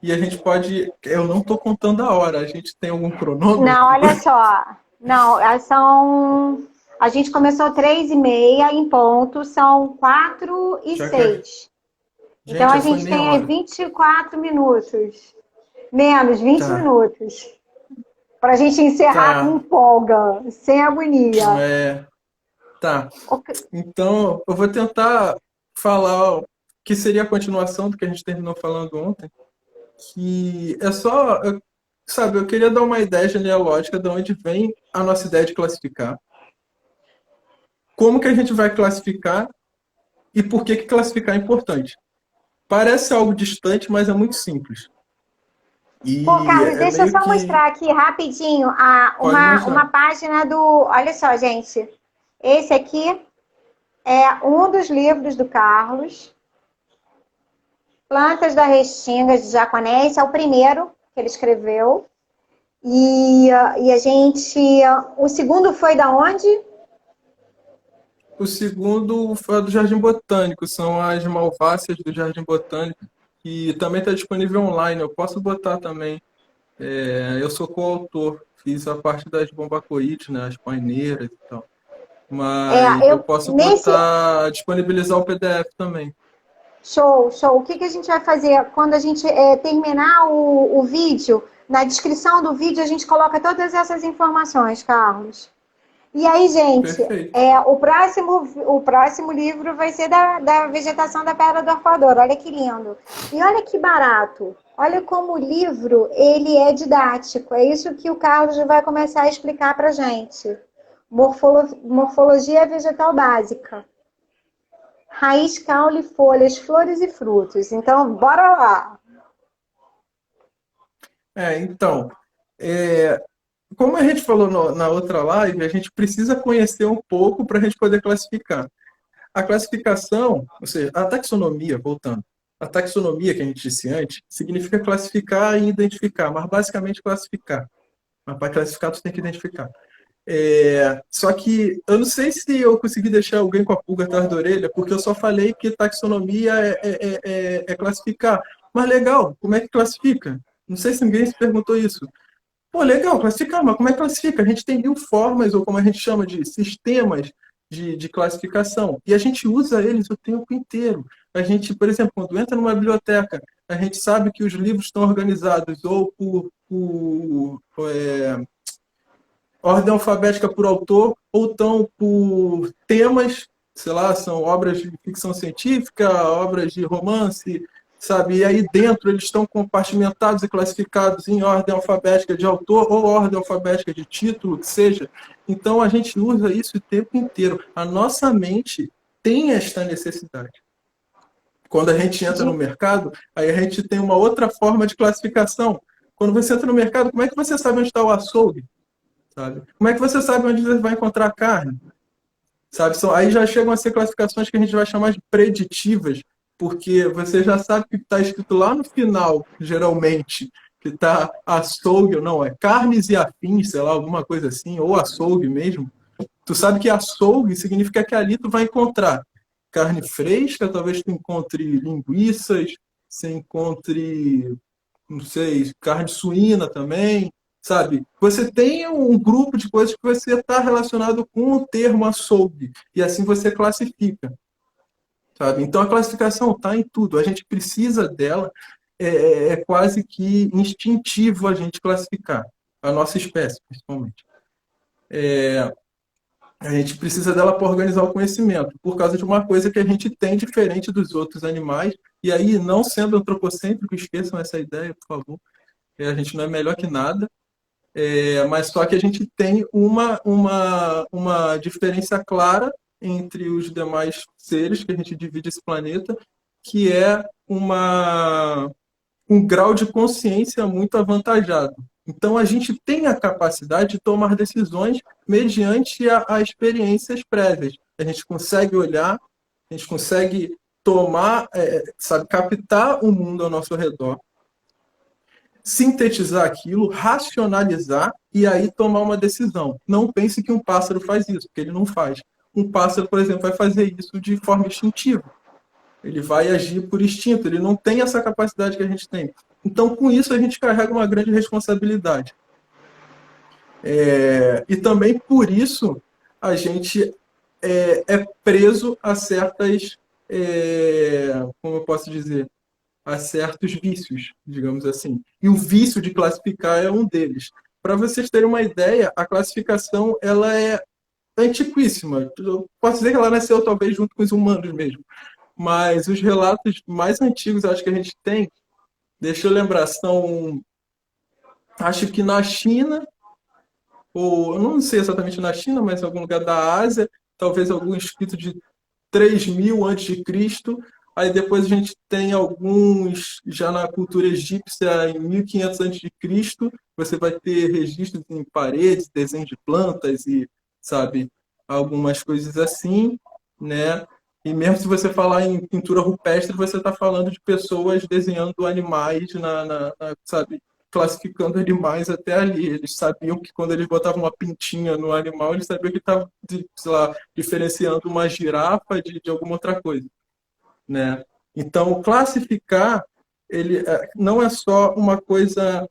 E a gente pode. Eu não estou contando a hora, a gente tem algum Não, cronômetro? olha só. Não, são. A gente começou 3h30 em ponto, são 4 e Já que. 6. Então Gente, a já foi gente meia tem aí hora. 24 minutos. Menos, 20 Tá, minutos. Para a gente encerrar com tá. folga, sem agonia. É, tá. Ok. Então, eu vou tentar falar que seria a continuação do que a gente terminou falando ontem. Que é só. Sabe, eu queria dar uma ideia genealógica de onde vem a nossa ideia de classificar. Como que a gente vai classificar e por que classificar é importante. Parece algo distante, mas é muito simples. Pô, E Carlos, é deixa eu meio só que. mostrar aqui rapidinho Pode uma mostrar. página do. Olha só, gente. Esse aqui é um dos livros do Carlos. Plantas da Restinga de Jaconé. Esse é o primeiro que ele escreveu. E a gente. O segundo foi da onde? O segundo foi do Jardim Botânico, são as malváceas do Jardim Botânico, que também está disponível online. Eu posso botar também. Eu sou coautor, fiz a parte das bombacoides, né, as paineiras e tal. Mas eu Eu, posso nesse. botar, disponibilizar o PDF também. Show, show. O que a gente vai fazer? Quando a gente terminar o vídeo, na descrição do vídeo a gente coloca todas essas informações, Carlos. E aí, gente, Perfeito. o próximo livro vai ser da vegetação da Pedra do Arpoador. Olha que lindo. E olha que barato. Olha como o livro ele é didático. É isso que o Carlos vai começar a explicar para gente. Morfologia vegetal básica. Raiz, caule, folhas, flores e frutos. Então, bora lá. Então, é, como a gente falou na outra live, a gente precisa conhecer um pouco para a gente poder classificar. A classificação, ou seja, a taxonomia, voltando, a taxonomia que a gente disse antes, significa classificar e identificar, mas basicamente classificar. Mas para classificar, tu tem que identificar. Só que eu não sei se eu consegui deixar alguém com a pulga atrás da orelha, porque eu só falei que taxonomia é classificar. Mas legal, como é que classifica? Não sei se ninguém se perguntou isso. Pô, legal, classificar, mas como é que classifica? A gente tem 1000 formas, ou como a gente chama de sistemas de classificação, e a gente usa eles o tempo inteiro. A gente, por exemplo, quando entra numa biblioteca, a gente sabe que os livros estão organizados ou por ordem alfabética por autor, ou estão por temas, sei lá, são obras de ficção científica, obras de romance, sabe? E aí dentro eles estão compartimentados e classificados em ordem alfabética de autor ou ordem alfabética de título, que seja. Então a gente usa isso o tempo inteiro. A nossa mente tem esta necessidade. Quando a gente entra no mercado, aí a gente tem uma outra forma de classificação. Quando você entra no mercado, como é que você sabe onde está o açougue? Sabe? Como é que você sabe onde você vai encontrar carne? Sabe? Aí já chegam a ser classificações que a gente vai chamar de preditivas, porque você já sabe que está escrito lá no final, geralmente, que está açougue, ou não, é carnes e afins, sei lá, alguma coisa assim, ou açougue mesmo. Tu sabe que açougue significa que ali tu vai encontrar carne fresca, talvez tu encontre linguiças, você encontre, não sei, carne suína também, sabe? Você tem um grupo de coisas que você está relacionado com o termo açougue, e assim você classifica, sabe? Então a classificação está em tudo, a gente precisa dela, é quase que instintivo a gente classificar, a nossa espécie, principalmente. A gente precisa dela para organizar o conhecimento, por causa de uma coisa que a gente tem diferente dos outros animais E aí, não sendo antropocêntrico, esqueçam essa ideia, por favor. A gente não é melhor que nada, mas só que a gente tem uma diferença clara entre os demais seres que a gente divide esse planeta, que é um grau de consciência muito avantajado. Então, a gente tem a capacidade de tomar decisões mediante a experiências prévias. A gente consegue olhar, a gente consegue tomar, sabe, captar o mundo ao nosso redor, sintetizar aquilo, racionalizar e aí tomar uma decisão. Não pense que um pássaro faz isso, porque ele não faz. Um pássaro, por exemplo, vai fazer isso de forma instintiva. Ele vai agir por instinto, ele não tem essa capacidade que a gente tem. Então, com isso, a gente carrega uma grande responsabilidade. E também, por isso, a gente é preso a certas, como eu posso dizer, a certos vícios, digamos assim. E o vício de classificar é um deles. Para vocês terem uma ideia, a classificação ela é antiquíssima. Eu posso dizer que ela nasceu talvez junto com os humanos mesmo. Mas os relatos mais antigos, acho que a gente tem, deixa eu lembrar, são, acho que na China, ou eu não sei exatamente na China, mas em algum lugar da Ásia, talvez algum escrito de 3000 antes de Cristo. Aí depois a gente tem alguns já na cultura egípcia em 1500 antes de Cristo. Você vai ter registros em paredes, desenhos de plantas e, sabe, algumas coisas assim, né? E mesmo se você falar em pintura rupestre, você está falando de pessoas desenhando animais, sabe, classificando animais até ali. Eles sabiam que quando eles botavam uma pintinha no animal, eles sabiam que estava, sei lá, diferenciando uma girafa de alguma outra coisa, né? Então, classificar ele não é só uma coisa,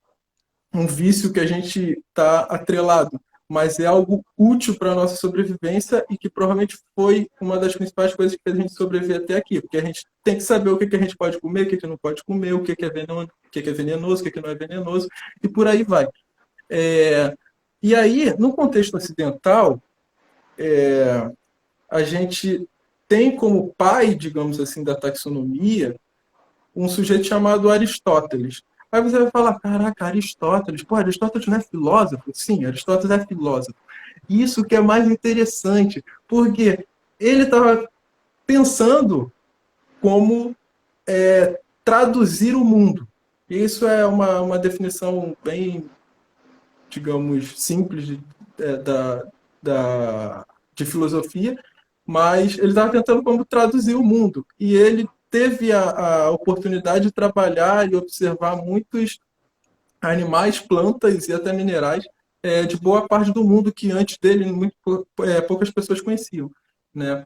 um vício que a gente está atrelado, mas é algo útil para a nossa sobrevivência e que provavelmente foi uma das principais coisas que fez a gente sobreviver até aqui, porque a gente tem que saber o que a gente pode comer, o que não pode comer, o que é venenoso, o que não é venenoso, e por aí vai. E aí, no contexto ocidental, a gente tem como pai, digamos assim, da taxonomia, um sujeito chamado Aristóteles. Aí você vai falar, caraca, Aristóteles, pô, Aristóteles não é filósofo? Sim, Aristóteles é filósofo. Isso que é mais interessante, porque ele estava pensando como traduzir o mundo. E isso é uma definição bem, digamos, simples de filosofia, mas ele estava tentando como traduzir o mundo. E ele teve a oportunidade de trabalhar e observar muitos animais, plantas e até minerais de boa parte do mundo que antes dele poucas pessoas conheciam, né?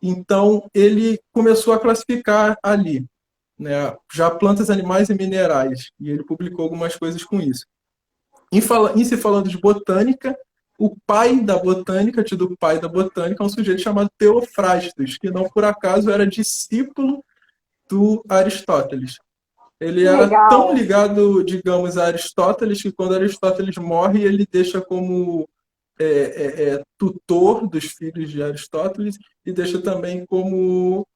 Então ele começou a classificar ali, né, já plantas, animais e minerais, e ele publicou algumas coisas com isso. Em se falando de botânica, o pai da botânica, tido pai da botânica, é um sujeito chamado Teofrastos, que não por acaso era discípulo do Aristóteles. Ele era tão ligado, digamos, a Aristóteles, que quando Aristóteles morre, ele deixa como tutor dos filhos de Aristóteles e deixa também como,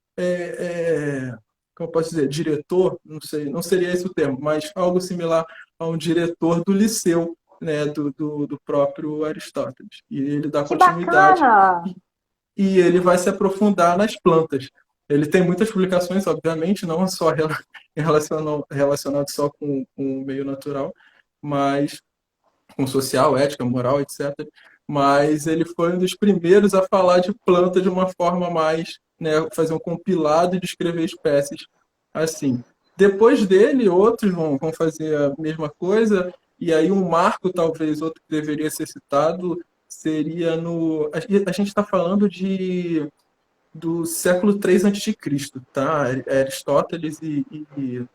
como eu posso dizer, diretor, não sei, não seria esse o termo, mas algo similar a um diretor do liceu, né, do próprio Aristóteles. E ele dá continuidade. E ele vai se aprofundar nas plantas. Ele tem muitas publicações, obviamente, não só relacionado só com o meio natural, mas com social, ética, moral, etc. Mas ele foi um dos primeiros a falar de planta de uma forma mais, né, fazer um compilado e descrever espécies assim. Depois dele, outros vão fazer a mesma coisa, e aí um marco, talvez, outro que deveria ser citado, seria no... A gente está falando do século III a.C., tá? Aristóteles e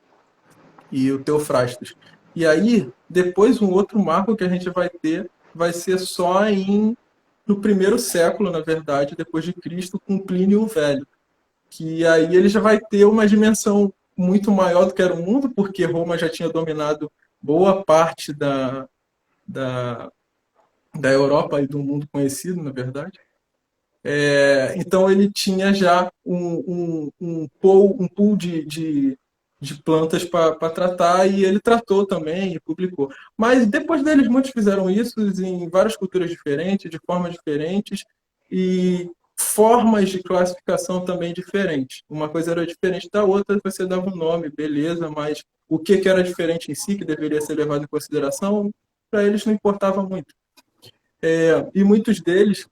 o Teofrastos. E aí, depois, um outro marco que a gente vai ter vai ser só no primeiro século, na verdade, depois de Cristo, com Plínio o Velho. Que aí ele já vai ter uma dimensão muito maior do que era o mundo, porque Roma já tinha dominado boa parte da Europa e do mundo conhecido, na verdade. Então ele tinha já um pool de plantas para tratar, e ele tratou também e publicou. Mas depois deles, muitos fizeram isso em várias culturas diferentes, de formas diferentes, e formas de classificação também diferentes. Uma coisa era diferente da outra, você dava um nome, beleza, mas o que era diferente em si, que deveria ser levado em consideração, para eles não importava muito. E muitos deles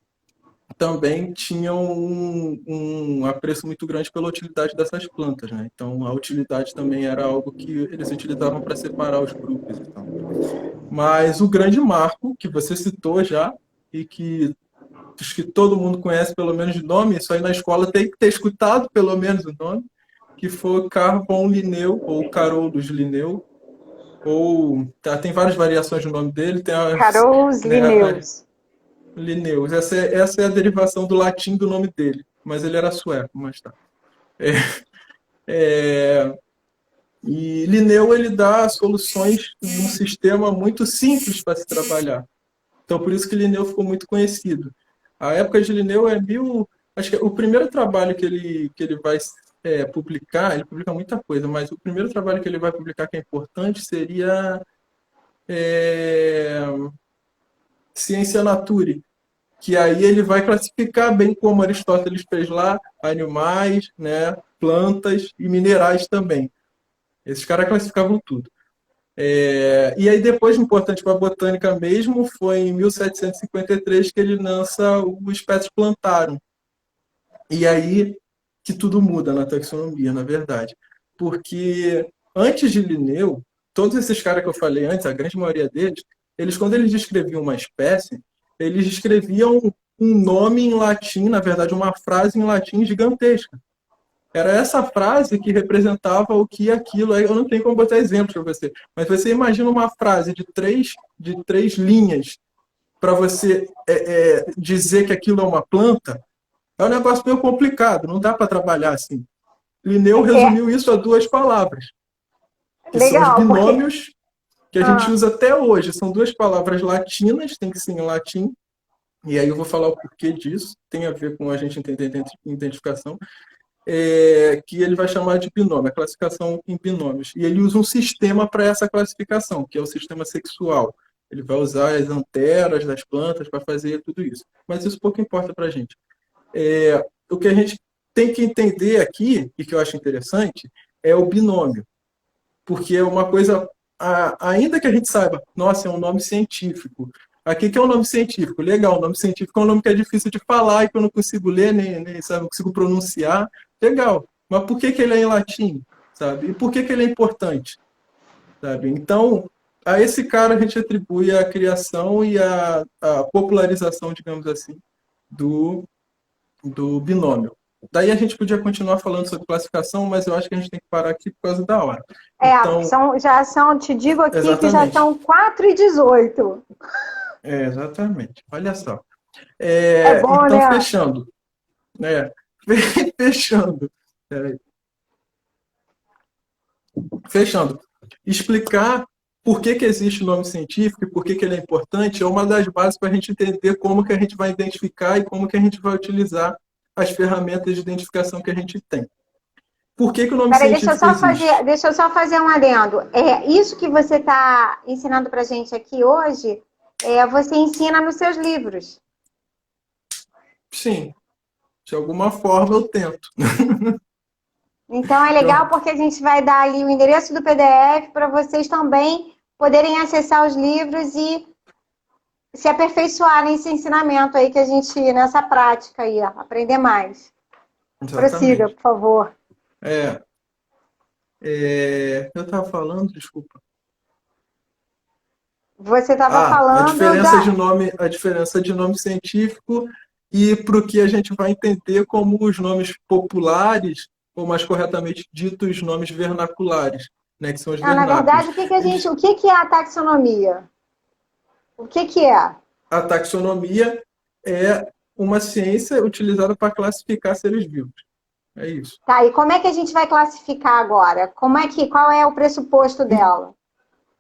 também tinham um apreço muito grande pela utilidade dessas plantas, né? Então, a utilidade também era algo que eles utilizavam para separar os grupos. Então. Mas o grande marco, que você citou já, e que acho que todo mundo conhece pelo menos de nome, isso aí na escola tem que ter escutado pelo menos o nome, que foi Carl von Linneu, ou Carolus Linneu, ou tem várias variações do nome dele. Tem Carolus Linnaeus. Linnaeus. Essa é a derivação do latim do nome dele, mas ele era sueco, mas tá. E Linneu, ele dá soluções num sistema muito simples para se trabalhar. Então, por isso que Linneu ficou muito conhecido. A época de Linneu acho que o primeiro trabalho que ele vai publicar, ele publica muita coisa, mas o primeiro trabalho que ele vai publicar que é importante seria Ciência Naturae, que aí ele vai classificar, bem como Aristóteles fez lá, animais, né, plantas e minerais também. Esses caras classificavam tudo. E aí depois, importante para a botânica mesmo, foi em 1753 que ele lança o Species Plantarum. E aí que tudo muda na taxonomia, na verdade. Porque antes de Linneu, todos esses caras que eu falei antes, a grande maioria deles, quando eles descreviam uma espécie, eles escreviam um nome em latim, na verdade, uma frase em latim gigantesca. Era essa frase que representava o que aquilo. Eu não tenho como botar exemplos para você, mas você imagina uma frase de três linhas para você dizer que aquilo é uma planta. É um negócio meio complicado, não dá para trabalhar assim. Linneu resumiu isso a 2 palavras, que são os binômios, que a gente usa até hoje. São 2 palavras latinas, tem que ser em latim, e aí eu vou falar o porquê disso, tem a ver com a gente entender identificação, que ele vai chamar de binômio, a classificação em binômios. E ele usa um sistema para essa classificação, que é o sistema sexual. Ele vai usar as anteras das plantas para fazer tudo isso. Mas isso pouco importa para a gente. O que a gente tem que entender aqui, e que eu acho interessante, é o binômio. Porque é uma coisa, ainda que a gente saiba, nossa, é um nome científico. Aqui que é um nome científico, legal, o nome científico é um nome que é difícil de falar e que eu não consigo ler, nem sabe, não consigo pronunciar, legal. Mas por que ele é em latim, sabe? E por que ele é importante, sabe? Então, a esse cara a gente atribui a criação e a popularização, digamos assim, do binômio. Daí a gente podia continuar falando sobre classificação, mas eu acho que a gente tem que parar aqui por causa da hora. Então, te digo aqui exatamente. Que já são 4h18. Exatamente. Olha só. Bom, então, né? fechando. Fechando. Fechando. Explicar por que existe o nome científico e por que ele é importante é uma das bases para a gente entender como que a gente vai identificar e como que a gente vai utilizar as ferramentas de identificação que a gente tem. Por que o nome científico existe? Deixa eu só fazer um adendo. Isso que você está ensinando para a gente aqui hoje, você ensina nos seus livros. Sim. De alguma forma eu tento. Então é legal porque a gente vai dar ali o endereço do PDF para vocês também poderem acessar os livros e se aperfeiçoar nesse ensinamento aí que a gente, nessa prática aí, aprender mais. Exatamente. Prossiga, por favor. Eu estava falando, desculpa. Você estava falando a diferença de nome científico e para o que a gente vai entender como os nomes populares, ou mais corretamente ditos nomes vernaculares, né, que são os vernáculos. Na verdade, o que é a taxonomia? O que é? A taxonomia é uma ciência utilizada para classificar seres vivos. É isso. Tá, e como é que a gente vai classificar agora? Qual é o pressuposto dela?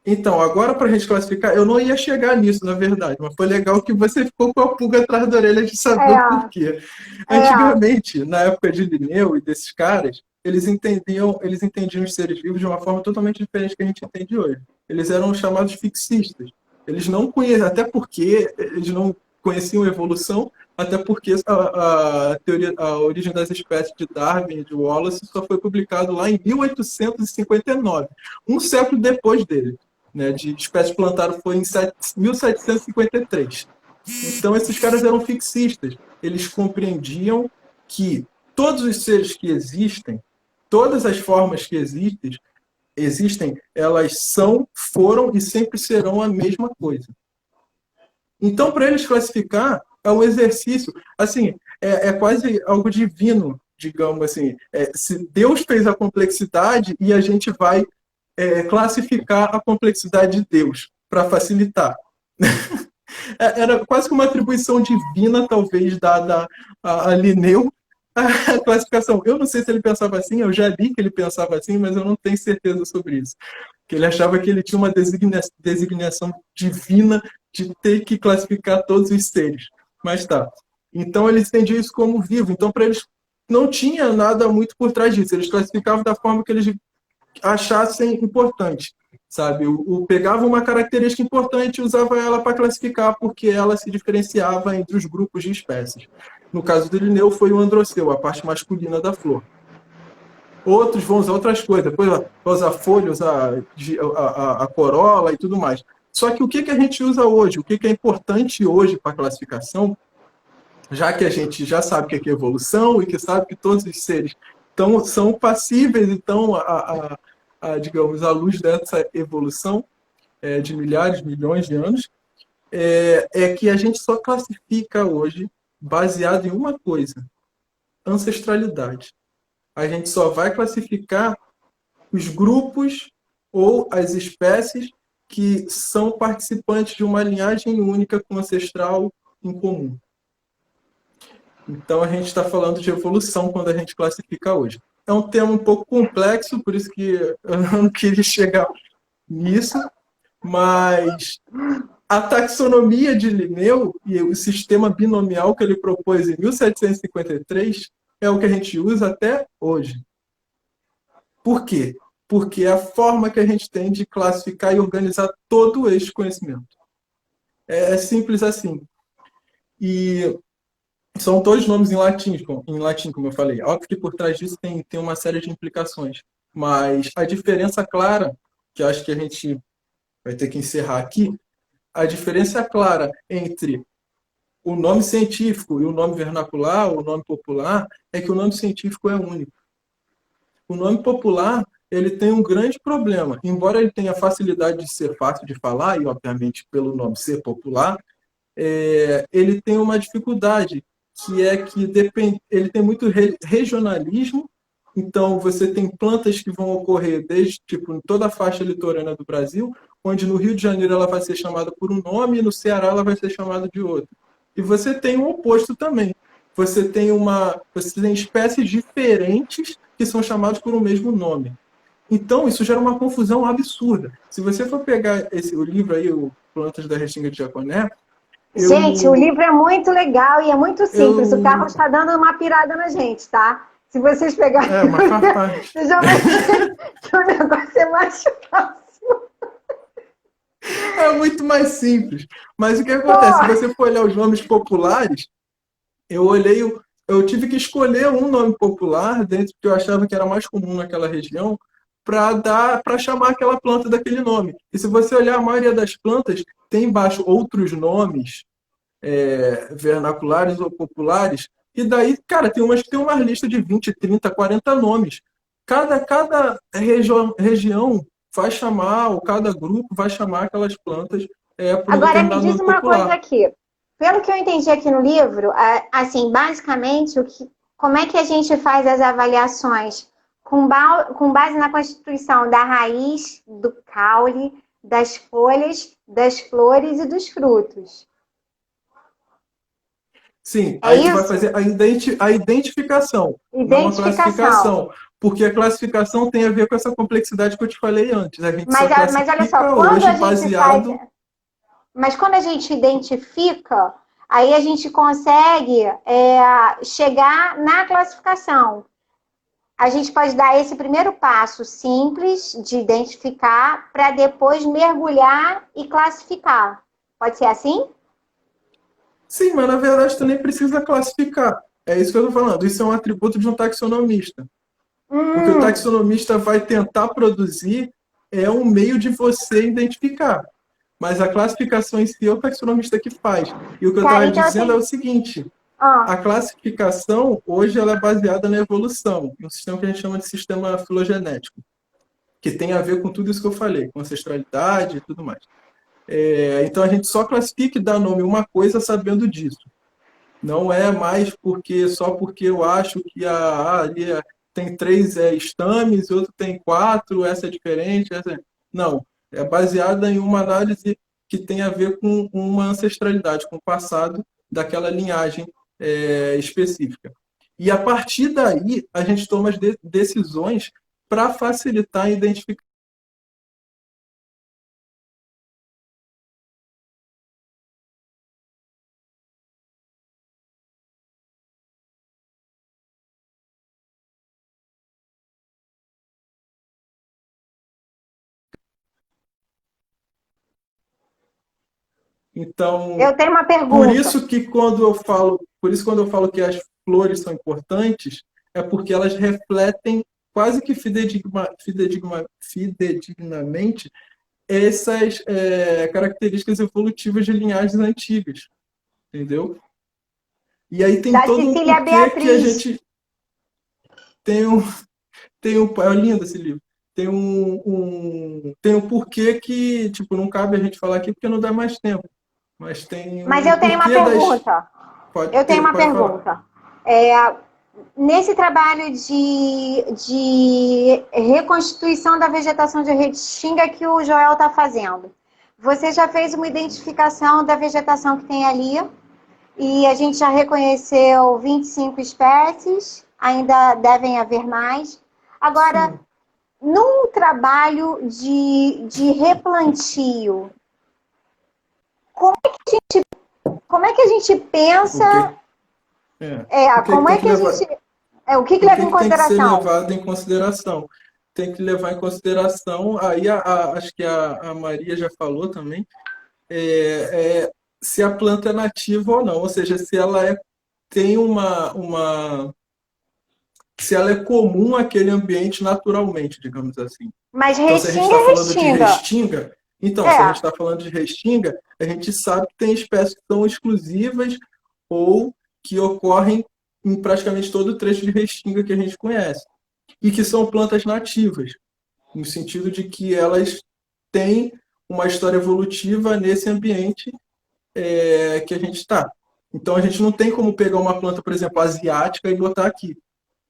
Então, agora para a gente classificar, eu não ia chegar nisso, na verdade, mas foi legal que você ficou com a pulga atrás da orelha de saber o É, porquê. é. Antigamente, na época de Linneu e desses caras, eles entendiam os seres vivos de uma forma totalmente diferente que a gente entende hoje. Eles eram chamados fixistas. Eles não conheciam, até porque eles não conheciam evolução, até porque a teoria, a origem das espécies de Darwin e de Wallace só foi publicado lá em 1859, um século depois dele, né, de espécies plantadas foi em 1753. Então, esses caras eram fixistas. Eles compreendiam que todos os seres que existem, todas as formas que existem, elas são, foram e sempre serão a mesma coisa. Então, para eles classificar, é um exercício, assim, é quase algo divino, digamos assim. Se Deus fez a complexidade e a gente vai classificar a complexidade de Deus para facilitar. Era quase que uma atribuição divina, talvez, dada a Linneu, a classificação. Eu não sei se ele pensava assim, eu já li que ele pensava assim, mas eu não tenho certeza sobre isso. Que ele achava que ele tinha uma designação divina de ter que classificar todos os seres. Mas tá. Então eles entendiam isso como vivo. Então, para eles, não tinha nada muito por trás disso. Eles classificavam da forma que eles achassem importante, sabe? Pegava uma característica importante e usava ela para classificar porque ela se diferenciava entre os grupos de espécies. No caso do Linneu foi o androceu, a parte masculina da flor. Outros vão usar outras coisas, depois vai usar folha, usar a corola e tudo mais. Só que o que a gente usa hoje, o que é importante hoje para a classificação, já que a gente já sabe o que é evolução e que sabe que todos os seres são passíveis, então, digamos, à luz dessa evolução de milhares, milhões de anos, que a gente só classifica hoje baseado em uma coisa: ancestralidade. A gente só vai classificar os grupos ou as espécies que são participantes de uma linhagem única com ancestral em comum. Então, a gente está falando de evolução quando a gente classifica hoje. É um tema um pouco complexo, por isso que eu não queria chegar nisso, mas a taxonomia de Linneu e o sistema binomial que ele propôs em 1753 é o que a gente usa até hoje. Por quê? Porque é a forma que a gente tem de classificar e organizar todo este conhecimento. É simples assim. E são todos nomes em latim, como eu falei. Óbvio que por trás disso tem uma série de implicações. Mas a diferença clara, que eu acho que a gente vai ter que encerrar aqui, a diferença clara entre o nome científico e o nome vernacular, o nome popular, é que o nome científico é único. O nome popular, ele tem um grande problema. Embora ele tenha facilidade de ser fácil de falar, e obviamente pelo nome ser popular, ele tem uma dificuldade, que é que ele tem muito regionalismo. Então, você tem plantas que vão ocorrer desde tipo, em toda a faixa litorânea do Brasil, onde no Rio de Janeiro ela vai ser chamada por um nome e no Ceará ela vai ser chamada de outro. E você tem o oposto também. Você tem espécies diferentes que são chamadas por um mesmo nome. Então, isso gera uma confusão absurda. Se você for pegar o livro aí, o Plantas da Restinga de Jaconé, Gente, o livro é muito legal e é muito simples. O Carlos está dando uma pirada na gente, tá? Se vocês pegarem... mas faz parte. Você já vai ver que o negócio é mais fácil. É muito mais simples. Mas o que acontece? Se você for olhar os nomes populares, eu tive que escolher um nome popular dentro que eu achava que era mais comum naquela região para chamar aquela planta daquele nome. E se você olhar, a maioria das plantas tem embaixo outros nomes vernaculares ou populares, e daí, cara, tem umas que tem uma lista de 20, 30, 40 nomes. Cada região vai chamar, ou cada grupo vai chamar aquelas plantas por um Agora, me determinado diz nome uma popular. coisa aqui. Pelo que eu entendi aqui no livro, assim, basicamente, como é que a gente faz as avaliações? Com base na constituição da raiz, do caule, das folhas, das flores e dos frutos. Sim, aí tu vai fazer a identificação, não a classificação. Porque a classificação tem a ver com essa complexidade que eu te falei antes. A gente só Mas olha só, classifica quando hoje a gente faz. baseado. Mas quando a gente identifica, aí a gente consegue chegar na classificação. A gente pode dar esse primeiro passo simples de identificar para depois mergulhar e classificar. Pode ser assim? Sim, mas na verdade tu nem precisa classificar. É isso que eu estou falando. Isso é um atributo de um taxonomista. O que o taxonomista vai tentar produzir é um meio de você identificar. Mas a classificação em si é o taxonomista que faz. E o que eu Tá, estava então dizendo é assim. o seguinte: Ah, a classificação, hoje, ela é baseada na evolução, em um sistema que a gente chama de sistema filogenético, que tem a ver com tudo isso que eu falei, com ancestralidade e tudo mais. Então, a gente só classifica e dá nome a uma coisa sabendo disso. Não é mais só porque eu acho que ali tem 3 estames, outro tem 4, essa é diferente. Não, é baseada em uma análise que tem a ver com uma ancestralidade, com o passado daquela linhagem específica. E a partir daí, a gente toma as decisões para facilitar a identificação. Então, eu tenho uma por pergunta. isso que quando eu falo que as flores são importantes, é porque elas refletem quase que fidedignamente essas características evolutivas de linhagens antigas, entendeu? E aí tem Da todo um Cecília porquê que a Beatriz. gente é lindo esse livro. Tem um porquê que, tipo, não cabe a gente falar aqui porque não dá mais tempo. Mas tem Mas um eu tenho uma porquê das. pergunta. Eu tenho uma Pode falar. pergunta. É, nesse trabalho de reconstituição da vegetação de Restinga que o Joel está fazendo, você já fez uma identificação da vegetação que tem ali e a gente já reconheceu 25 espécies, ainda devem haver mais. Agora, Sim. num trabalho de replantio, como é que a gente O que, pensa, o que como tem é que que a levar, gente, o que o leva em que tem que ser consideração? levado em consideração? Tem que levar em consideração, aí acho que a Maria já falou também, se a planta é nativa ou não, ou seja, se ela tem se ela é comum àquele ambiente naturalmente, digamos assim. Mas Então, se a gente restinga está é falando de restinga. restinga, se a gente É. está falando de restinga, a gente sabe que tem espécies que são exclusivas ou que ocorrem em praticamente todo o trecho de restinga que a gente conhece. E que são plantas nativas, no sentido de que elas têm uma história evolutiva nesse ambiente que a gente está. Então, a gente não tem como pegar uma planta, por exemplo, asiática e botar aqui.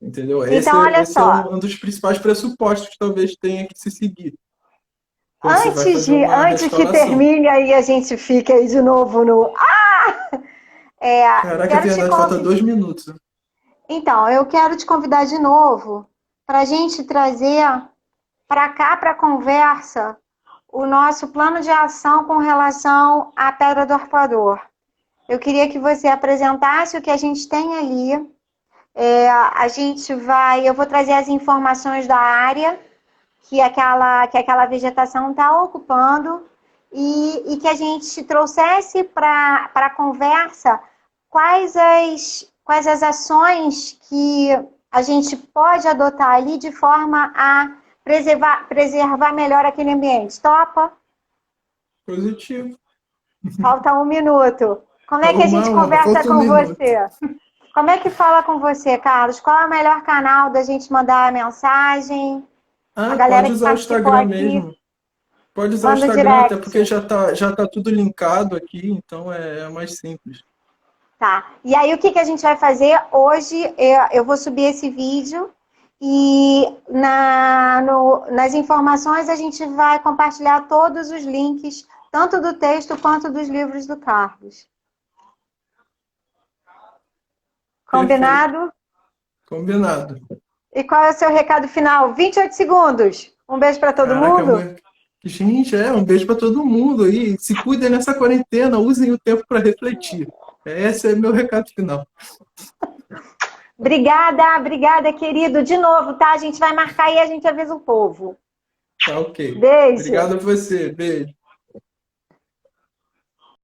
Entendeu? Então, olha Esse é só. um dos principais pressupostos que talvez tenha que se seguir quando você vai fazer uma Antes que restauração. termine aí, a gente fica aí de novo no. Caraca, é Quero te verdade, falta convidar. 2 minutos. Então, eu quero te convidar de novo para a gente trazer para cá, para a conversa, o nosso plano de ação com relação à Pedra do Arpoador. Eu queria que você apresentasse o que a gente tem ali. Eu vou trazer as informações da área que aquela vegetação está ocupando e que a gente trouxesse para a conversa quais as ações que a gente pode adotar ali de forma a preservar melhor aquele ambiente. Topa? Positivo. Falta 1 minuto. Como é que a gente conversa Falta um com minuto. você? Como é que fala com você, Carlos? Qual é o melhor canal da gente mandar a mensagem? A galera Pode que usar o participou Instagram aqui, mesmo. Pode usar o manda o Instagram, até direct. porque já tá tudo linkado aqui, então é mais simples. Tá. E aí, o que a gente vai fazer? Hoje, eu vou subir esse vídeo e nas informações a gente vai compartilhar todos os links, tanto do texto quanto dos livros do Carlos. Perfeito. Combinado? Combinado. E qual é o seu recado final? 28 segundos. Um beijo para todo Caraca, mundo. gente, um beijo para todo mundo aí. Se cuidem nessa quarentena, usem o tempo para refletir. Esse é meu recado final. Obrigada, querido. De novo, tá? A gente vai marcar e a gente avisa o povo. Tá ok. Beijo. Obrigado a você. Beijo.